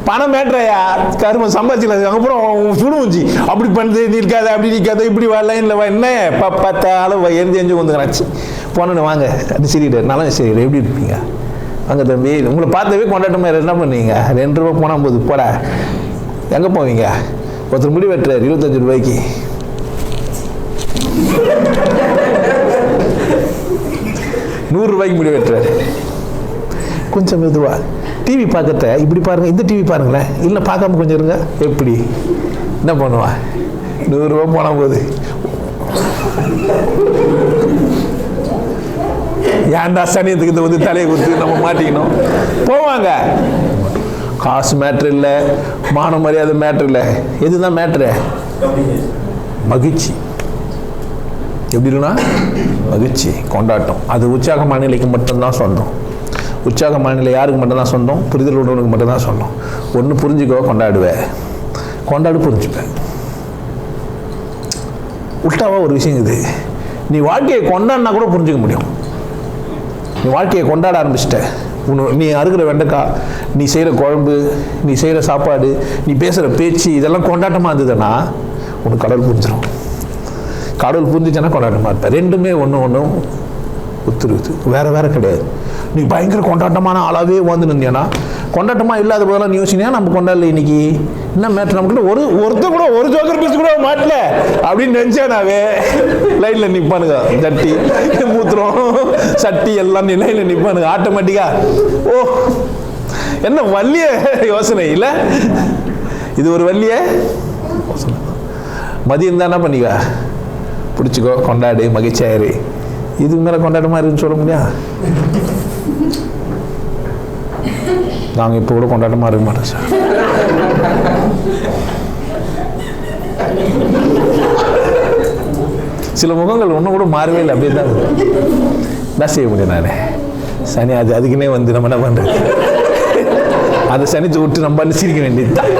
பணம் மேட்ரையா கரும சம்பாதிச்சிக்கலாம். அதுக்கப்புறம் சுடுமுஞ்சி அப்படி பண்ணுது, நீ இருக்காத அப்படி நிற்காத இப்படி வரல இல்லை என்ன பார்த்தாலும் எரிஞ்சு வந்துக்கிறாச்சு. போனோன்னு வாங்க அது சரியிட நல்லா சரியிட எப்படி இருப்பீங்க? அங்கே தம்பி உங்களை பார்த்தவே கொண்டாட்டமாக என்ன பண்ணுவீங்க? 2 ரூபா போனால் போது போட எங்கே போவீங்க? ஒருத்தர் முடி வெட்டுறாரு 25 ரூபாய்க்கு. ₹100 முடி வெட்டுறாரு. கொஞ்சம் மெதுவா டிவி பார்க்கறத இப்படி பாருங்க, இந்த டிவி பாருங்களேன், இல்லை பார்க்காம கொஞ்சம் இருங்க. எப்படி என்ன பண்ணுவா? 100 ரூபா போனால் போகுது. ஏன்டா சனியத்துக்கு இந்த வந்து தலையை கொடுத்து நம்ம மாட்டிக்கணும்? போவாங்க. காசு மேட்ரு இல்லை, மான மரியாதை மேட்ரு இல்லை. எதுதான் மேட்ரு? மகிழ்ச்சி. எப்படி இருக்குன்னா மகிழ்ச்சி, கொண்டாட்டம். அது உற்சாக மனநிலைக்கு மட்டும்தான் சொந்தம். உற்சாக மனநிலை யாருக்கு மட்டும்தான் சொந்தம்? புரிதல் உள்ளவனுக்கு மட்டும்தான் சொந்தம். ஒன்று புரிஞ்சுக்கோ, கொண்டாடுவேன். கொண்டாடு, புரிஞ்சுப்பேன். உல்டாவா ஒரு விஷயம் இது. நீ வாழ்க்கையை கொண்டாடினா கூட புரிஞ்சுக்க முடியும். நீ வாழ்க்கையை கொண்டாட ஆரம்பிச்சிட்ட, நீ அறுக்கிற வெண்டைக்காய், நீ செய்கிற குழம்பு, நீ செய்கிற சாப்பாடு, நீ பேசுகிற பேச்சு, இதெல்லாம் கொண்டாட்டமாக இருந்ததுன்னா உனக்கு கடவுள் புரிஞ்சிடும். கடவுள் புரிஞ்சிச்சுன்னா கொண்டாட்டமாக இருப்பேன். ரெண்டுமே ஒன்று ஒத்துருக்குது, வேறு கிடையாது. நீ பயங்கர கொண்டாட்டமான ஆளாகவே வந்துருந்தேன்னா, கொண்டாட்டமாக இல்லாத போதெல்லாம் நீ யோசினியா நம்ம கொண்டாடல இன்னைக்கு என்ன மேட்ரு, நமக்கு ஒருத்தர் கூட ஒரு ஜோக்கர் பீஸ் கூட மாட்டல அப்படின்னு நினச்சேனாவே லைனில் நிற்பானுங்க. சட்டி மூத்திரம் சட்டி எல்லாம் லைனில் நிற்பானுங்க ஆட்டோமேட்டிக்கா. ஓ என்ன வள்ளிய யோசனை இல்லை, இது ஒரு வள்ளிய யோசனை. மதியம் தான் என்ன பண்ணிக்க, பிடிச்சிக்கோ, கொண்டாடு, மகிழ்ச்சியாயிரு. இதுக்கு மேலே கொண்டாட்டமாக இருக்குன்னு சொல்ல முடியா? நாங்கள் இப்போ கூட கொண்டாட்டமாக இருக்க மாட்டோம் சார். சில முகங்கள் ஒன்றும் கூட மாறவே இல்லை, அப்படியே தான் இருக்குது. என்ன செய்ய முடியும்? நான் சனி அதுக்குன்னே வந்து நம்ம என்ன பண்ணுறது, அதை சனிச்சு விட்டு நம்ம சிரிக்க வேண்டியது தான்.